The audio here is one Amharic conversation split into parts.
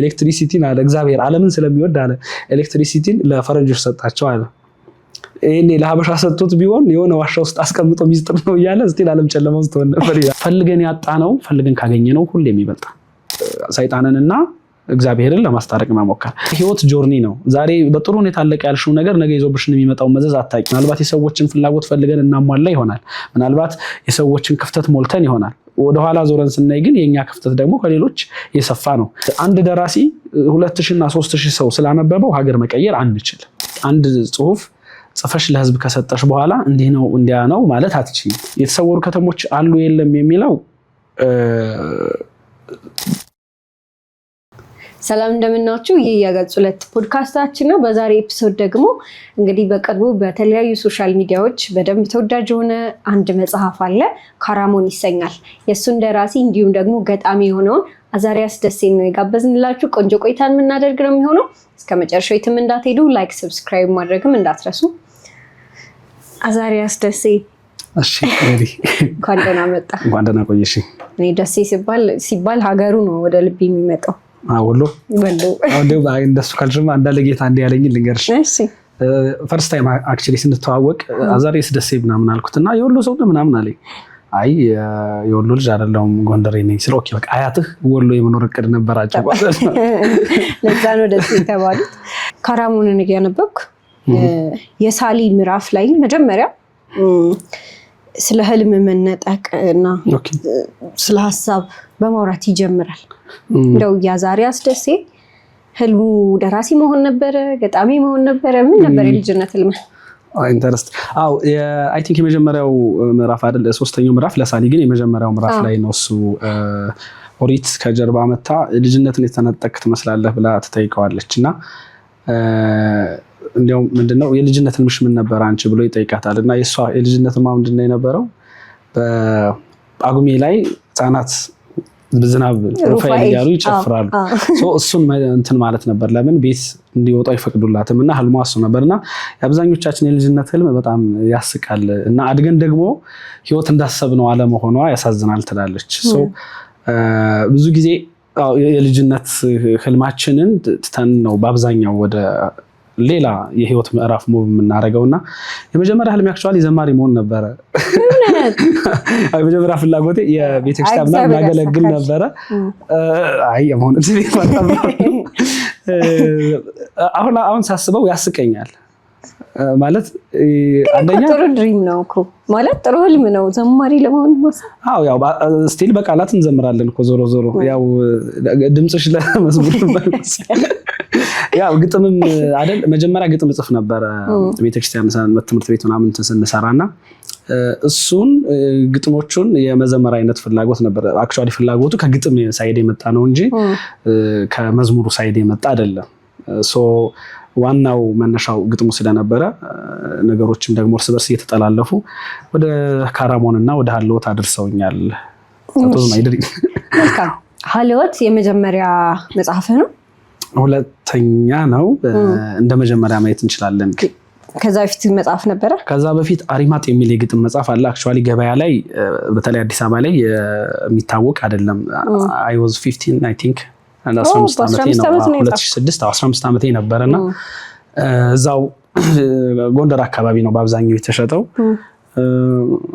ኤሌክትሪሲቲን አለ እግዚአብሔር ዓለምን ስለሚወድ አለ ኤሌክትሪሲቲን ለፈረንጆች ሰጣቸው አለ እኔ ለሀበሻ ሰጥቶት ቢሆን የሆነ ዋሻ ውስጥ አስቀምጦ ሚስጥር ነው ይያለ ስቲል ዓለም ጨለማ ውስጥ ሆነ ነበር ፈልገን ያጣነው ፈልገን ካገኘነው ሁሌም ይበልጣል ሰይጣንንና እግዚአብሔርን ለማስታረቅ መሞከር ህይወት ጆርኒ ነው ዛሬ በጥሩ ሁኔታ አለቀ ያልሽው ነገር ነገ ይዞብሽ የሚመጣው መዘዝ አታቂ ምናልባት የሰዎችን ፍላጎት ፈልገን እናሟላ ይሆናል ምናልባት የሰዎችን ክፍተት ሞልተን ይሆናል ወደ ኋላ ዞረን ስናይ ግን የኛ ክፍተት ደግሞ ከሌሎች የሰፋ ነው አንድ ደራሲ 2000 እና 3000 ሰው ስላነበበው ሀገር መቀየር አንችል አንድ ጽሁፍ ጽፈሽ ለህዝብ ከሰጠሽ በኋላ እንዲህ ነው እንዲያ ነው ማለት አትችይ የተሰወሩ ከተሞች አሉ የለም የሚለው ሰላም እንደምናችሁ ይህ የገጽ 2 ፖድካስታችን ነው በዛሬ ኤፒሶድ ደግሞ እንግዲህ በቅርቡ በተለያዩ ሶሻል ሚዲያዎች በደንብ ተወዳጅ የሆነ አንድ መጽሐፍ አለ ካራሞን ይሰኛል የሱን ደራሲ እንዲሁም ደግሞ ገጣሚ የሆነውን አዛሪያስ ደሴን ነው የጋበዝንላችሁ ቆንጆ ቆይታን የምናደርግ ነው የሚሆነው እስከመጨረሻው የትም እንዳትሄዱ ላይክ ሰብስክራይብ ማድረግም እንዳትረሱ አዛሪያስ ደሴ እሺ እንግዲህ እንኳን ደህና መጣ እንኳን ደህና ቆየሽ እኔ ደሴ ሲባል ሀገሩ ነው ወደ ልብ የሚመጣው ወሎ አሁን እንደሱ ካልሽማ አንዳለ ጌታ እንደ ያለኝ ልንገርሽ እሺ ፈርስት ታይም አክቹሊ ስንተዋወቅ አዛሪያስ ደሴ ምናምን አልኩትና የወሎ ሰው ምናምን አለኝ አይ የወሎ ልጅ አይደለም ጎንደሬ ነኝ ስለ ኦኬ በቃ አያትህ ወሎ የመኖር እቅድ ነበራቸው ለዛ ነው ደሴ ተባሉት ካራሞንን ያነበብኩ የሳሊ ምዕራፍ ላይ መጀመሪያ ስለ ህልም መነጠቅና ስለ ሐሳብ በማውራት ይጀምራል እንደው የአዛሪያስ ደሴ ህልሙ ደራሲ መሆን ነበረ ገጣሚ መሆን ነበረ ምን ነበር የልጅነት ህልም ኢንተረስት አይ ቲንክ የመጀመሪያው ምዕራፍ አይደል ሶስተኛው ምዕራፍ ለሳሊ ግን የመጀመሪያው ምዕራፍ ላይ ነው እሱ ኦሪት ከጀርባ መታ ልጅነትን የተነጠቅክ ትመስላለህ ብላ ትጠይቀዋለችና እንደው ምንድነው የልጅነት ህልምሽ ምን ነበር አንቺ ብሎ ይጠይቃታልና የሷ የልጅነት ህልሟ ምንድነው የነበረው በጳጉሜ ላይ ህፃናት በዝናብ ሩፋኤል ያሉ ይጨፍራሉ እሱን እንትን ማለት ነበር ለምን ቤት እንዲወጣ ይፈቅዱላትም እና ህልሟ እሱ ነበርና የአብዛኞቻችን የልጅነት ህልም በጣም ያስቃል እና አድገን ደግሞ ህይወት እንዳሰብነው አለመሆኗ ያሳዝናል ትላለች ብዙ ጊዜ የልጅነት ህልማችንን ትተን ነው በአብዛኛው ወደ ሌላ የህይወት ምዕራፍ ሙቭ የምናደርገውና የመጀመሪያ ህልሜ አክቹአሊ ዘማሪ መሆን ነበረ የመጀመሪያ ፍላጎቴ የቤተክርስቲያን ማገልገል ነበረ አይ የመሆን እዚህ አሁን ሳስበው ያስቀኛል ማለት አንደኛ ጥሩ ድሪም ነው እኮ ማለት ጥሩ ህልም ነው ዘማሪ ለመሆን ማሰብ ያው ስቲል በቃላት እንዘምራለን እኮ ዞሮ ያው ድምጽሽ ለመዝሙር ያው ግጥምም አይደል መጀመሪያ ግጥም ጽፍ ነበር ቤተክርስቲያን ትምህርት ቤት ምናምን ስንሰራና እሱን ግጥሞቹን የመዘመር አይነት ፍላጎት ነበር አክቹአሊ ፍላጎቱ ከግጥም ሳይድ የመጣ ነው እንጂ ከመዝሙሩ ሳይድ የመጣ አይደለም ዋናው መነሻው ግጥሙ ስለነበረ ነገሮችም ደግሞ እርስ በርስ እየተጠላለፉ ወደ ካራሞንና ወደ ሀልወት አድርሰውኛል ተቶዝ ማይድሪ ሀልወት የመጀመሪያ መጽሐፍ ነው ሁለተኛ ነው እንደ መጀመሪያ ማየት እንችላለን ከዛ በፊት መጽሐፍ ነበረ ከዛ በፊት አሪማጥ የሚል የግጥም መጽሐፍ አለ አክቹአሊ ገበያ ላይ በተለይ አዲስ አበባ ላይ የሚታወቅ አይደለም I was 15 I think and 15 ዓመቴ ነው 2006 15 ዓመቴ ነበርና እዛው ጎንደር አካባቢ ነው በአብዛኛው የተሸጠው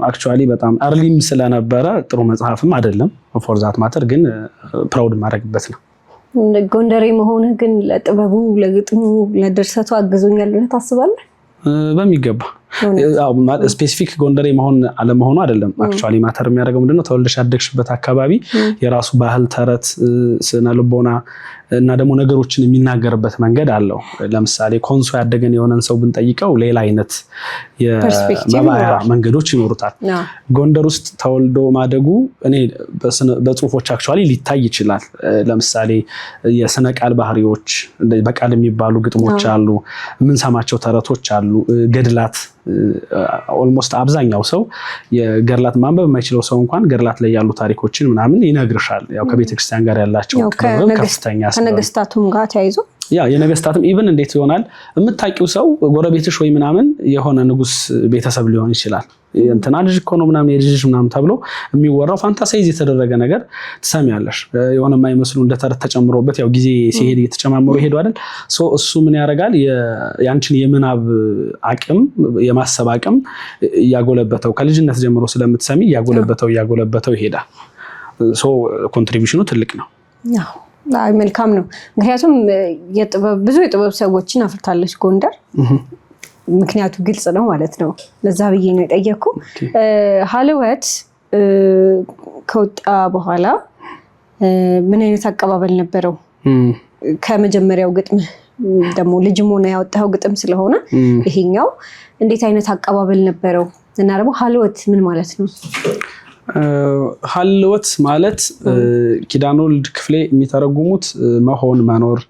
አክቹአሊ በጣም አርሊም ስለነበረ ጥሩ መጽሐፍም አይደለም for that matter ግን ፕራውድ ማድረግበት ነው ጎንደሬ መሆነ ግን ለጥበቡ ለግጥሙ ለድርሰቱ አግዞኛል ብለህ ታስባለህ በሚገባ ስፔሲፊክ ጎንደሬ መሆን አለመሆኑ አይደለም አክቹአሊ ማተር የሚያደርገው ምንድነው ተወልደሽ ያደግሽበት አካባቢ የራሱ ባህል ተረት ስነ ልቦና እና ደግሞ ነገሮችን የሚናገርበት መንገድ አለው ለምሳሌ ኮንሶ ያደገን የሆነን ሰው ብንጠይቀው ሌላ አይነት የመባያ መንገዶች ይኖሩታል ጎንደር ውስጥ ተወልዶ ማደጉ እኔ በጽሁፎች አክቹአሊ ሊታይ ይችላል ለምሳሌ የስነ ቃል ባህሪዎች በቃል የሚባሉ ግጥሞች አሉ ምን ሰማቸው ተረቶች አሉ ገድላት ኦልሞስት አብዛኛው ሰው የገድላት ማንበብ የማይችለው ሰው እንኳን ገድላት ላይ ያሉ ታሪኮችን ምናምን ይነግርሻል ያው ከቤተክርስቲያን ጋር ያላቸው ከፍተኛ ከነገስታቱም ጋር ተያይዞ የነገስታትም ኢቭን እንዴት ይሆናል የምታውቂው ሰው ጎረቤትሽ ወይ ምናምን የሆነ ንጉስ ቤተሰብ ሊሆን ይችላል እንትና ልጅ እኮ ነው ምናምን የልጅ ምናምን ተብሎ የሚወራው ፋንታሳይዝ የተደረገ ነገር ትሰሚያለሽ። የሆነ የማይመስሉ እንደ ተረት ተጨምሮበት ያው ጊዜ ሲሄድ እየተጨማመሩ ይሄዱ አይደል? እሱ ምን ያደርጋል? ያንቺን የምናብ አቅም የማሰብ አቅም እያጎለበተው ከልጅነት ጀምሮ ስለምትሰሚ እያጎለበተው ይሄዳል። ኮንትሪቢዩሽኑ ትልቅ ነው። አይ መልካም ነው። ምክንያቱም ብዙ የጥበብ ሰዎችን አፍርታለች ጎንደር። ምክንያቱ ግልጽ ነው ማለት ነው። ለዛ ብዬ ነው የጠየኩ። ሀልወት ከወጣ በኋላ ምን አይነት አቀባበል ነበረው? ከመጀመሪያው ግጥም ደግሞ ልጅም ሆነ ያወጣው ግጥም ስለሆነ ይሄኛው እንዴት አይነት አቀባበል ነበረው? እና ደግሞ ሀልወት ምን ማለት ነው? ሀልወት ማለት ኪዳነወልድ ክፍሌ የሚተረጉሙት መሆን መኖር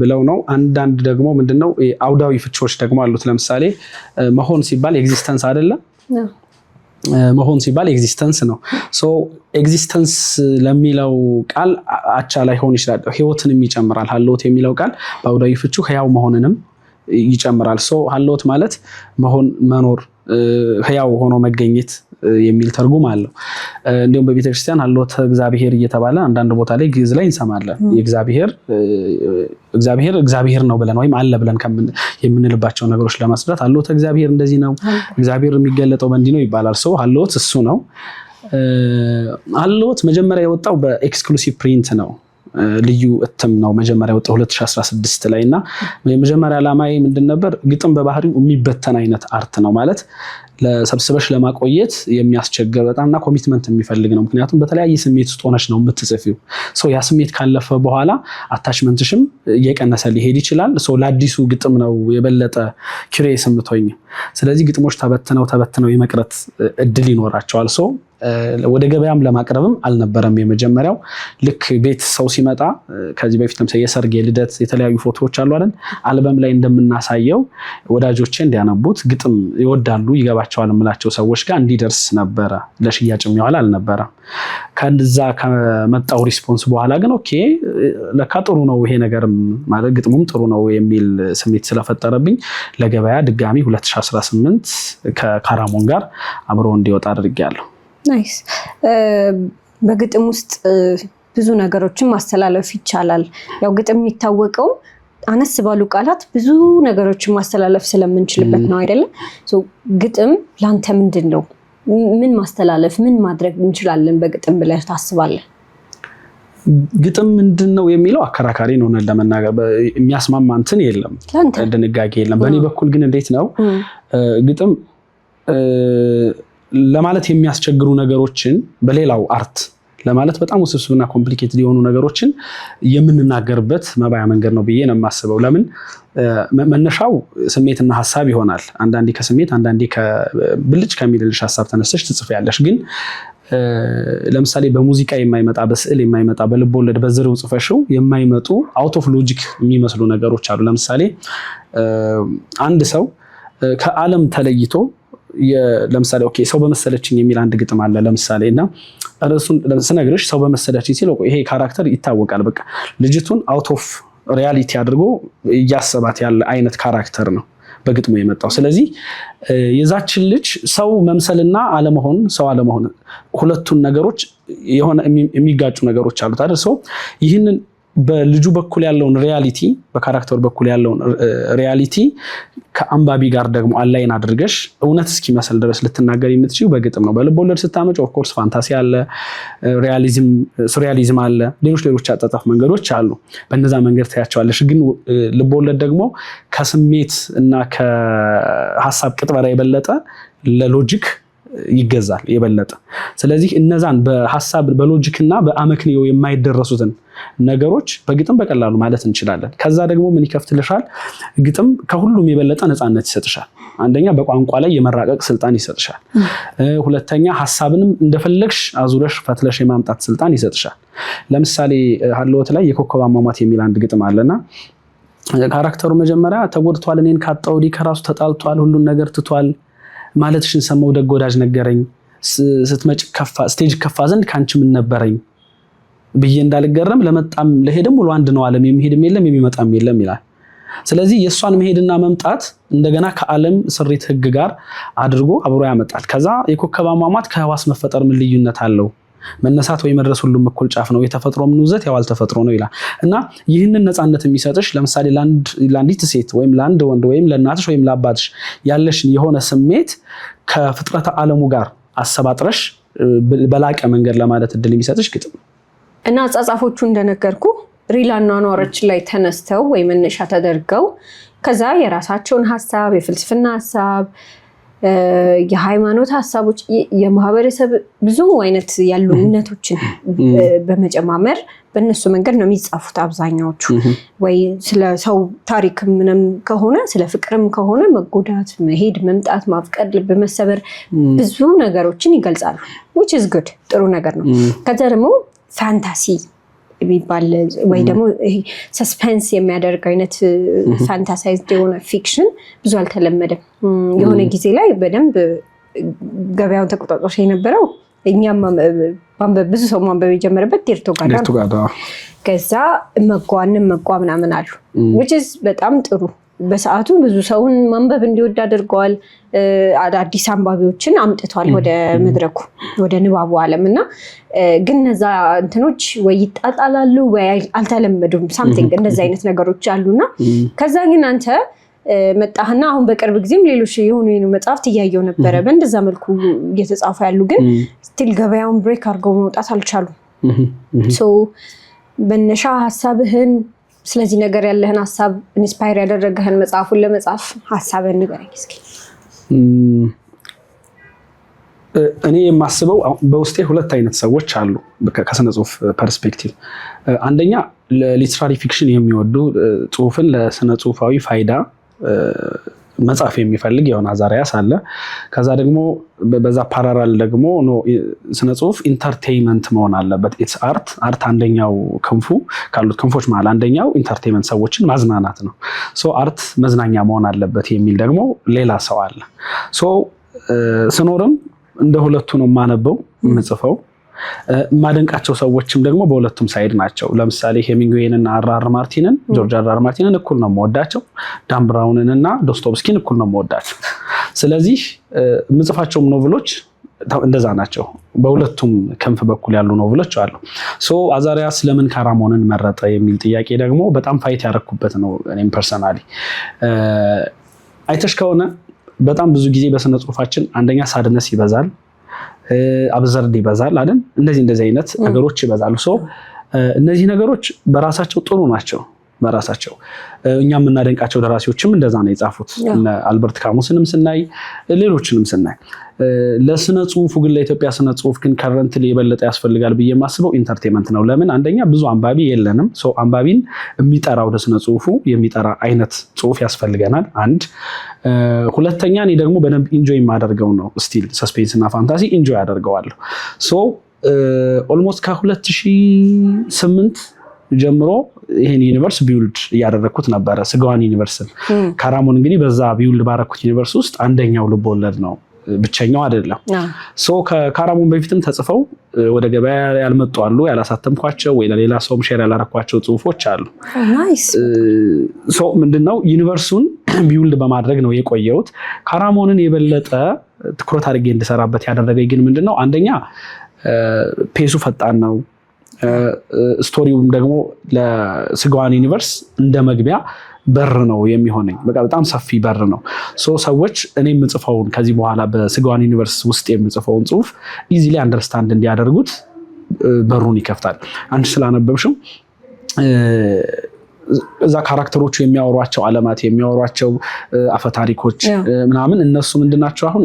ብለው ነው። አንዳንድ ደግሞ ምንድነው አውዳዊ ፍቺዎች ደግሞ አሉት። ለምሳሌ መሆን ሲባል ኤግዚስተንስ አይደለም፣ መሆን ሲባል ኤግዚስተንስ ነው። ኤግዚስተንስ ለሚለው ቃል አቻ ላይሆን ይችላል፣ ህይወትንም ይጨምራል። ሀልወት የሚለው ቃል በአውዳዊ ፍቺው ህያው መሆንንም ይጨምራል። ሀልወት ማለት መሆን መኖር፣ ህያው ሆኖ መገኘት የሚል ትርጉም አለው። እንዲሁም በቤተክርስቲያን ሀልወተ እግዚአብሔር እየተባለ አንዳንድ ቦታ ላይ ግዕዝ ላይ እንሰማለን። እግዚአብሔር ነው ብለን ወይም አለ ብለን የምንልባቸው ነገሮች ለማስረዳት ሀልወተ እግዚአብሔር እንደዚህ ነው፣ እግዚአብሔር የሚገለጠው በእንዲህ ነው ይባላል። ሀልወት እሱ ነው። ሀልወት መጀመሪያ የወጣው በኤክስክሉሲቭ ፕሪንት ነው፣ ልዩ እትም ነው መጀመሪያ የወጣው 2016 ላይ እና የመጀመሪያ ዓላማዬ ምንድን ነበር? ግጥም በባህሪው የሚበተን አይነት አርት ነው ማለት ለሰብስበሽ ለማቆየት የሚያስቸግር በጣምና ኮሚትመንት የሚፈልግ ነው። ምክንያቱም በተለያየ ስሜት ውስጥ ሆነሽ ነው የምትጽፊው። ያ ስሜት ካለፈ በኋላ አታችመንትሽም እየቀነሰ ሊሄድ ይችላል። ለአዲሱ ግጥም ነው የበለጠ ኩሬስ የምትሆኝ። ስለዚህ ግጥሞች ተበትነው የመቅረት እድል ይኖራቸዋል። ወደ ገበያም ለማቅረብም አልነበረም የመጀመሪያው። ልክ ቤት ሰው ሲመጣ ከዚህ በፊት ለምሳሌ የሰርግ የልደት የተለያዩ ፎቶዎች አሉ አይደል? አልበም ላይ እንደምናሳየው ወዳጆቼ እንዲያነቡት ግጥም ይወዳሉ ይገባቸዋል የምላቸው ሰዎች ጋር እንዲደርስ ነበረ። ለሽያጭ የሚዋል አልነበረም። ከዛ ከመጣው ሪስፖንስ በኋላ ግን ኦኬ ለካ ጥሩ ነው ይሄ ነገርም ማለት ግጥሙም ጥሩ ነው የሚል ስሜት ስለፈጠረብኝ ለገበያ ድጋሚ 2018 ከካራሞን ጋር አብሮ እንዲወጣ አድርጌያለሁ። ናይስ። በግጥም ውስጥ ብዙ ነገሮችን ማስተላለፍ ይቻላል። ያው ግጥም የሚታወቀው አነስ ባሉ ቃላት ብዙ ነገሮችን ማስተላለፍ ስለምንችልበት ነው አይደለም? ግጥም ላንተ ምንድን ነው? ምን ማስተላለፍ ምን ማድረግ እንችላለን በግጥም ብለህ ታስባለህ? ግጥም ምንድን ነው የሚለው አከራካሪ ነው ለመናገር። የሚያስማማ እንትን የለም፣ ድንጋጌ የለም። በእኔ በኩል ግን እንዴት ነው ግጥም ለማለት የሚያስቸግሩ ነገሮችን በሌላው አርት ለማለት በጣም ውስብስብና ኮምፕሊኬትድ የሆኑ ነገሮችን የምንናገርበት መባያ መንገድ ነው ብዬ ነው የማስበው። ለምን መነሻው ስሜትና ሐሳብ ይሆናል። አንዳንዴ ከስሜት አንዳንዴ ከብልጭ ከሚልልሽ ሐሳብ ተነስተሽ ትጽፊያለሽ። ግን ለምሳሌ በሙዚቃ የማይመጣ በስዕል የማይመጣ በልብ ወለድ በዝርው ጽፈሽው የማይመጡ አውት ኦፍ ሎጂክ የሚመስሉ ነገሮች አሉ። ለምሳሌ አንድ ሰው ከዓለም ተለይቶ ለምሳሌ ኦኬ ሰው በመሰለችኝ የሚል አንድ ግጥም አለ ለምሳሌ እና እሱን ስነግርሽ ሰው በመሰለችኝ ሲል ይሄ ካራክተር ይታወቃል። በቃ ልጅቱን አውት ኦፍ ሪያሊቲ አድርጎ እያሰባት ያለ አይነት ካራክተር ነው በግጥሙ የመጣው። ስለዚህ የዛችን ልጅ ሰው መምሰልና አለመሆን ሰው አለመሆን ሁለቱን ነገሮች የሆነ የሚጋጩ ነገሮች አሉት አይደል? ይህንን በልጁ በኩል ያለውን ሪያሊቲ በካራክተሩ በኩል ያለውን ሪያሊቲ ከአንባቢ ጋር ደግሞ አላይን አድርገሽ እውነት እስኪመስል ድረስ ልትናገር የምትችይው በግጥም ነው። በልብ ወለድ ስታመጭ ኦፍ ኮርስ ፋንታሲ አለ፣ ሪያሊዝም ሱሪያሊዝም አለ፣ ሌሎች አጣጣፍ መንገዶች አሉ። በእነዛ መንገድ ታያቸዋለሽ። ግን ልብ ወለድ ደግሞ ከስሜት እና ከሐሳብ ቅጥበራ የበለጠ ለሎጂክ ይገዛል የበለጠ። ስለዚህ እነዛን በሐሳብ በሎጂክና በአመክንዮ የማይደረሱትን ነገሮች በግጥም በቀላሉ ማለት እንችላለን። ከዛ ደግሞ ምን ይከፍትልሻል? ግጥም ከሁሉም የበለጠ ነፃነት ይሰጥሻል። አንደኛ በቋንቋ ላይ የመራቀቅ ስልጣን ይሰጥሻል። ሁለተኛ ሐሳብንም እንደፈለግሽ አዙረሽ ፈትለሽ የማምጣት ስልጣን ይሰጥሻል። ለምሳሌ ሀልወት ላይ የኮከብ አሟሟት የሚል አንድ ግጥም አለና ካራክተሩ መጀመሪያ ተጎድቷል፣ እኔን ካጣው ወዲህ ከራሱ ተጣልቷል፣ ሁሉን ነገር ትቷል ማለትሽን ሰማው ደግ ወዳጅ ነገረኝ፣ ስትመጭ ከፋ ስቴጅ ከፋ ዘንድ ካንቺ ምን ነበረኝ ብዬ እንዳልገረም ለመጣም ለሄደም ሁሉ አንድ ነው ዓለም የሚሄድም የለም የሚመጣም የለም ይላል። ስለዚህ የእሷን መሄድና መምጣት እንደገና ከዓለም ስሪት ህግ ጋር አድርጎ አብሮ ያመጣል። ከዛ የኮከብ አሟሟት ከህዋስ መፈጠር ምን ልዩነት አለው? መነሳት ወይ መድረስ ሁሉም እኩል ጫፍ ነው። የተፈጥሮ ምንውዘት ያው አልተፈጥሮ ነው ይላል እና ይህንን ነፃነት የሚሰጥሽ ለምሳሌ ለአንዲት ሴት ወይም ለአንድ ወንድ ወይም ለእናትሽ ወይም ለአባትሽ ያለሽን የሆነ ስሜት ከፍጥረተ ዓለሙ ጋር አሰባጥረሽ በላቀ መንገድ ለማለት እድል የሚሰጥሽ ግጥም እና አጻጻፎቹ እንደነገርኩ ሪል አኗኗራችን ላይ ተነስተው ወይ መነሻ ተደርገው ከዛ የራሳቸውን ሀሳብ የፍልስፍና ሀሳብ የሃይማኖት ሀሳቦች የማህበረሰብ ብዙ አይነት ያሉ እምነቶችን በመጨማመር በእነሱ መንገድ ነው የሚጻፉት አብዛኛዎቹ። ወይ ስለ ሰው ታሪክ ምንም ከሆነ ስለ ፍቅርም ከሆነ መጎዳት፣ መሄድ፣ መምጣት፣ ማፍቀር፣ ልብ መሰበር ብዙ ነገሮችን ይገልጻሉ። which is good ጥሩ ነገር ነው። ከዛ ደግሞ ፋንታሲ የሚባል ወይ ደግሞ ሰስፔንስ የሚያደርግ አይነት ፋንታሳይዝድ የሆነ ፊክሽን ብዙ አልተለመደም። የሆነ ጊዜ ላይ በደንብ ገበያውን ተቆጣጥሮት የነበረው እኛም ብዙ ሰው ማንበብ የጀመረበት ዴርቶጋዳ ከዛ መጓ ምናምን አሉ which is በጣም ጥሩ። በሰዓቱ ብዙ ሰውን ማንበብ እንዲወድ አድርገዋል። አዳዲስ አንባቢዎችን አምጥቷል ወደ መድረኩ ወደ ንባቡ ዓለም እና ግን እነዛ እንትኖች ወይ ይጣጣላሉ ወይ አልተለመዱም። ሳምቲንግ እንደዚህ አይነት ነገሮች አሉና ከዛ ግን አንተ መጣህና አሁን በቅርብ ጊዜም ሌሎች የሆኑ መጽሐፍት እያየው ነበረ በእንደዛ መልኩ እየተጻፉ ያሉ ግን ስቲል ገበያውን ብሬክ አድርገው መውጣት አልቻሉም። ሶ በነሻ ሀሳብህን ስለዚህ ነገር ያለህን ሀሳብ ኢንስፓየር ያደረገህን መጽሐፉን ለመጻፍ ሀሳብህን ንገረኝ እስኪ። እኔ የማስበው በውስጤ ሁለት አይነት ሰዎች አሉ ከስነ ጽሁፍ ፐርስፔክቲቭ። አንደኛ ለሊትራሪ ፊክሽን የሚወዱ ጽሁፍን ለስነ ጽሁፋዊ ፋይዳ መጽሐፍ የሚፈልግ የሆነ አዛሪያስ አለ። ከዛ ደግሞ በዛ ፓራራል ደግሞ ስነ ጽሁፍ ኢንተርቴይንመንት መሆን አለበት። ኢትስ አርት አንደኛው ክንፉ ካሉት ክንፎች መሃል አንደኛው ኢንተርቴይንመንት ሰዎችን ማዝናናት ነው። ሶ አርት መዝናኛ መሆን አለበት የሚል ደግሞ ሌላ ሰው አለ። ሶ ስኖርም እንደ ሁለቱ ነው የማነበው የምጽፈው። የማደንቃቸው ሰዎችም ደግሞ በሁለቱም ሳይድ ናቸው። ለምሳሌ ሄሚንግዌይን እና ጆርጅ አር ማርቲንን እኩል ነው የምወዳቸው። ዳን ብራውንን እና ዶስቶቭስኪን እኩል ነው የምወዳቸው። ስለዚህ የምጽፋቸውም ኖቭሎች እንደዛ ናቸው። በሁለቱም ክንፍ በኩል ያሉ ኖቭሎች አሉ። ሶ አዛሪያስ ለምን ካራሞንን መረጠ የሚል ጥያቄ ደግሞ በጣም ፋይት ያደረኩበት ነው። እኔም ፐርሰናሊ አይተሽ ከሆነ በጣም ብዙ ጊዜ በስነ ጽሁፋችን አንደኛ ሳድነስ ይበዛል፣ አብዘርድ ይበዛል አይደል? እንደዚህ አይነት ነገሮች ይበዛሉ። ሶ እነዚህ ነገሮች በራሳቸው ጥሩ ናቸው። በራሳቸው እኛ የምናደንቃቸው ደራሲዎችም እንደዛ ነው የጻፉት። አልበርት ካሙስንም ስናይ ሌሎችንም ስናይ ለስነ ጽሁፉ ግን ለኢትዮጵያ ስነ ጽሁፍ ግን ከረንትሊ የበለጠ ያስፈልጋል ብዬ የማስበው ኢንተርቴይንመንት ነው። ለምን? አንደኛ ብዙ አንባቢ የለንም። ሶ አንባቢን የሚጠራ ወደ ስነ ጽሁፉ የሚጠራ አይነት ጽሁፍ ያስፈልገናል። አንድ ሁለተኛ እኔ ደግሞ በደንብ ኢንጆይ የማደርገው ነው ስቲል ሰስፔንስ እና ፋንታሲ ኢንጆይ አደርገዋለሁ። ሶ ኦልሞስት ከ2008 ጀምሮ ይሄን ዩኒቨርስ ቢውልድ እያደረኩት ነበረ። ስጋዋን ዩኒቨርስን ካራሞን እንግዲህ በዛ ቢውልድ ባረኩት ዩኒቨርስ ውስጥ አንደኛው ልቦለድ ነው፣ ብቸኛው አይደለም። ሶ ከካራሞን በፊትም ተጽፈው ወደ ገበያ ያልመጡ አሉ፣ ያላሳተምኳቸው ወይ ለሌላ ሰውም ሼር ያላረኳቸው ጽሁፎች አሉ። ሶ ምንድነው ዩኒቨርሱን ቢውልድ በማድረግ ነው የቆየሁት። ካራሞንን የበለጠ ትኩረት አድርጌ እንድሰራበት ያደረገኝ ግን ምንድነው አንደኛ ፔሱ ፈጣን ነው። ስቶሪውም ደግሞ ለስጋዋን ዩኒቨርስ እንደ መግቢያ በር ነው የሚሆነኝ። በጣም ሰፊ በር ነው። ሰዎች እኔ የምጽፈውን ከዚህ በኋላ በስጋዋን ዩኒቨርስ ውስጥ የምጽፈውን ጽሁፍ ኢዚሊ አንደርስታንድ እንዲያደርጉት በሩን ይከፍታል። አንቺ ስላነበብሽው እዛ ካራክተሮቹ የሚያወሯቸው ዓለማት የሚያወሯቸው አፈታሪኮች ምናምን እነሱ ምንድናቸው? አሁን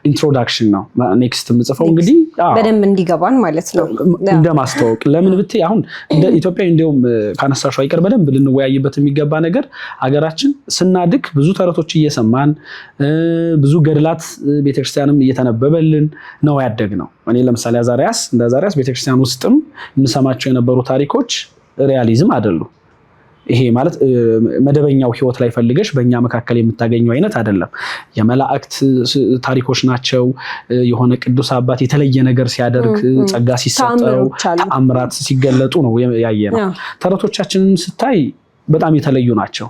ኢንትሮዳክሽን ነው። ኔክስት የምጽፈው እንግዲህ በደንብ እንዲገባን ማለት ነው እንደማስተዋወቅ። ለምን ብትይ አሁን እንደ ኢትዮጵያ እንዲያውም ካነሳሽው አይቀር በደንብ ልንወያይበት የሚገባ ነገር ሀገራችን ስናድግ ብዙ ተረቶች እየሰማን ብዙ ገድላት ቤተክርስቲያንም እየተነበበልን ነው ያደግነው። እኔ ለምሳሌ አዛሪያስ ቤተክርስቲያን ውስጥም የምሰማቸው የነበሩ ታሪኮች ሪያሊዝም አይደሉም። ይሄ ማለት መደበኛው ህይወት ላይ ፈልገሽ በእኛ መካከል የምታገኘው አይነት አይደለም። የመላእክት ታሪኮች ናቸው። የሆነ ቅዱስ አባት የተለየ ነገር ሲያደርግ ጸጋ ሲሰጠው ተአምራት ሲገለጡ ነው ያየነው። ተረቶቻችንን ስታይ በጣም የተለዩ ናቸው።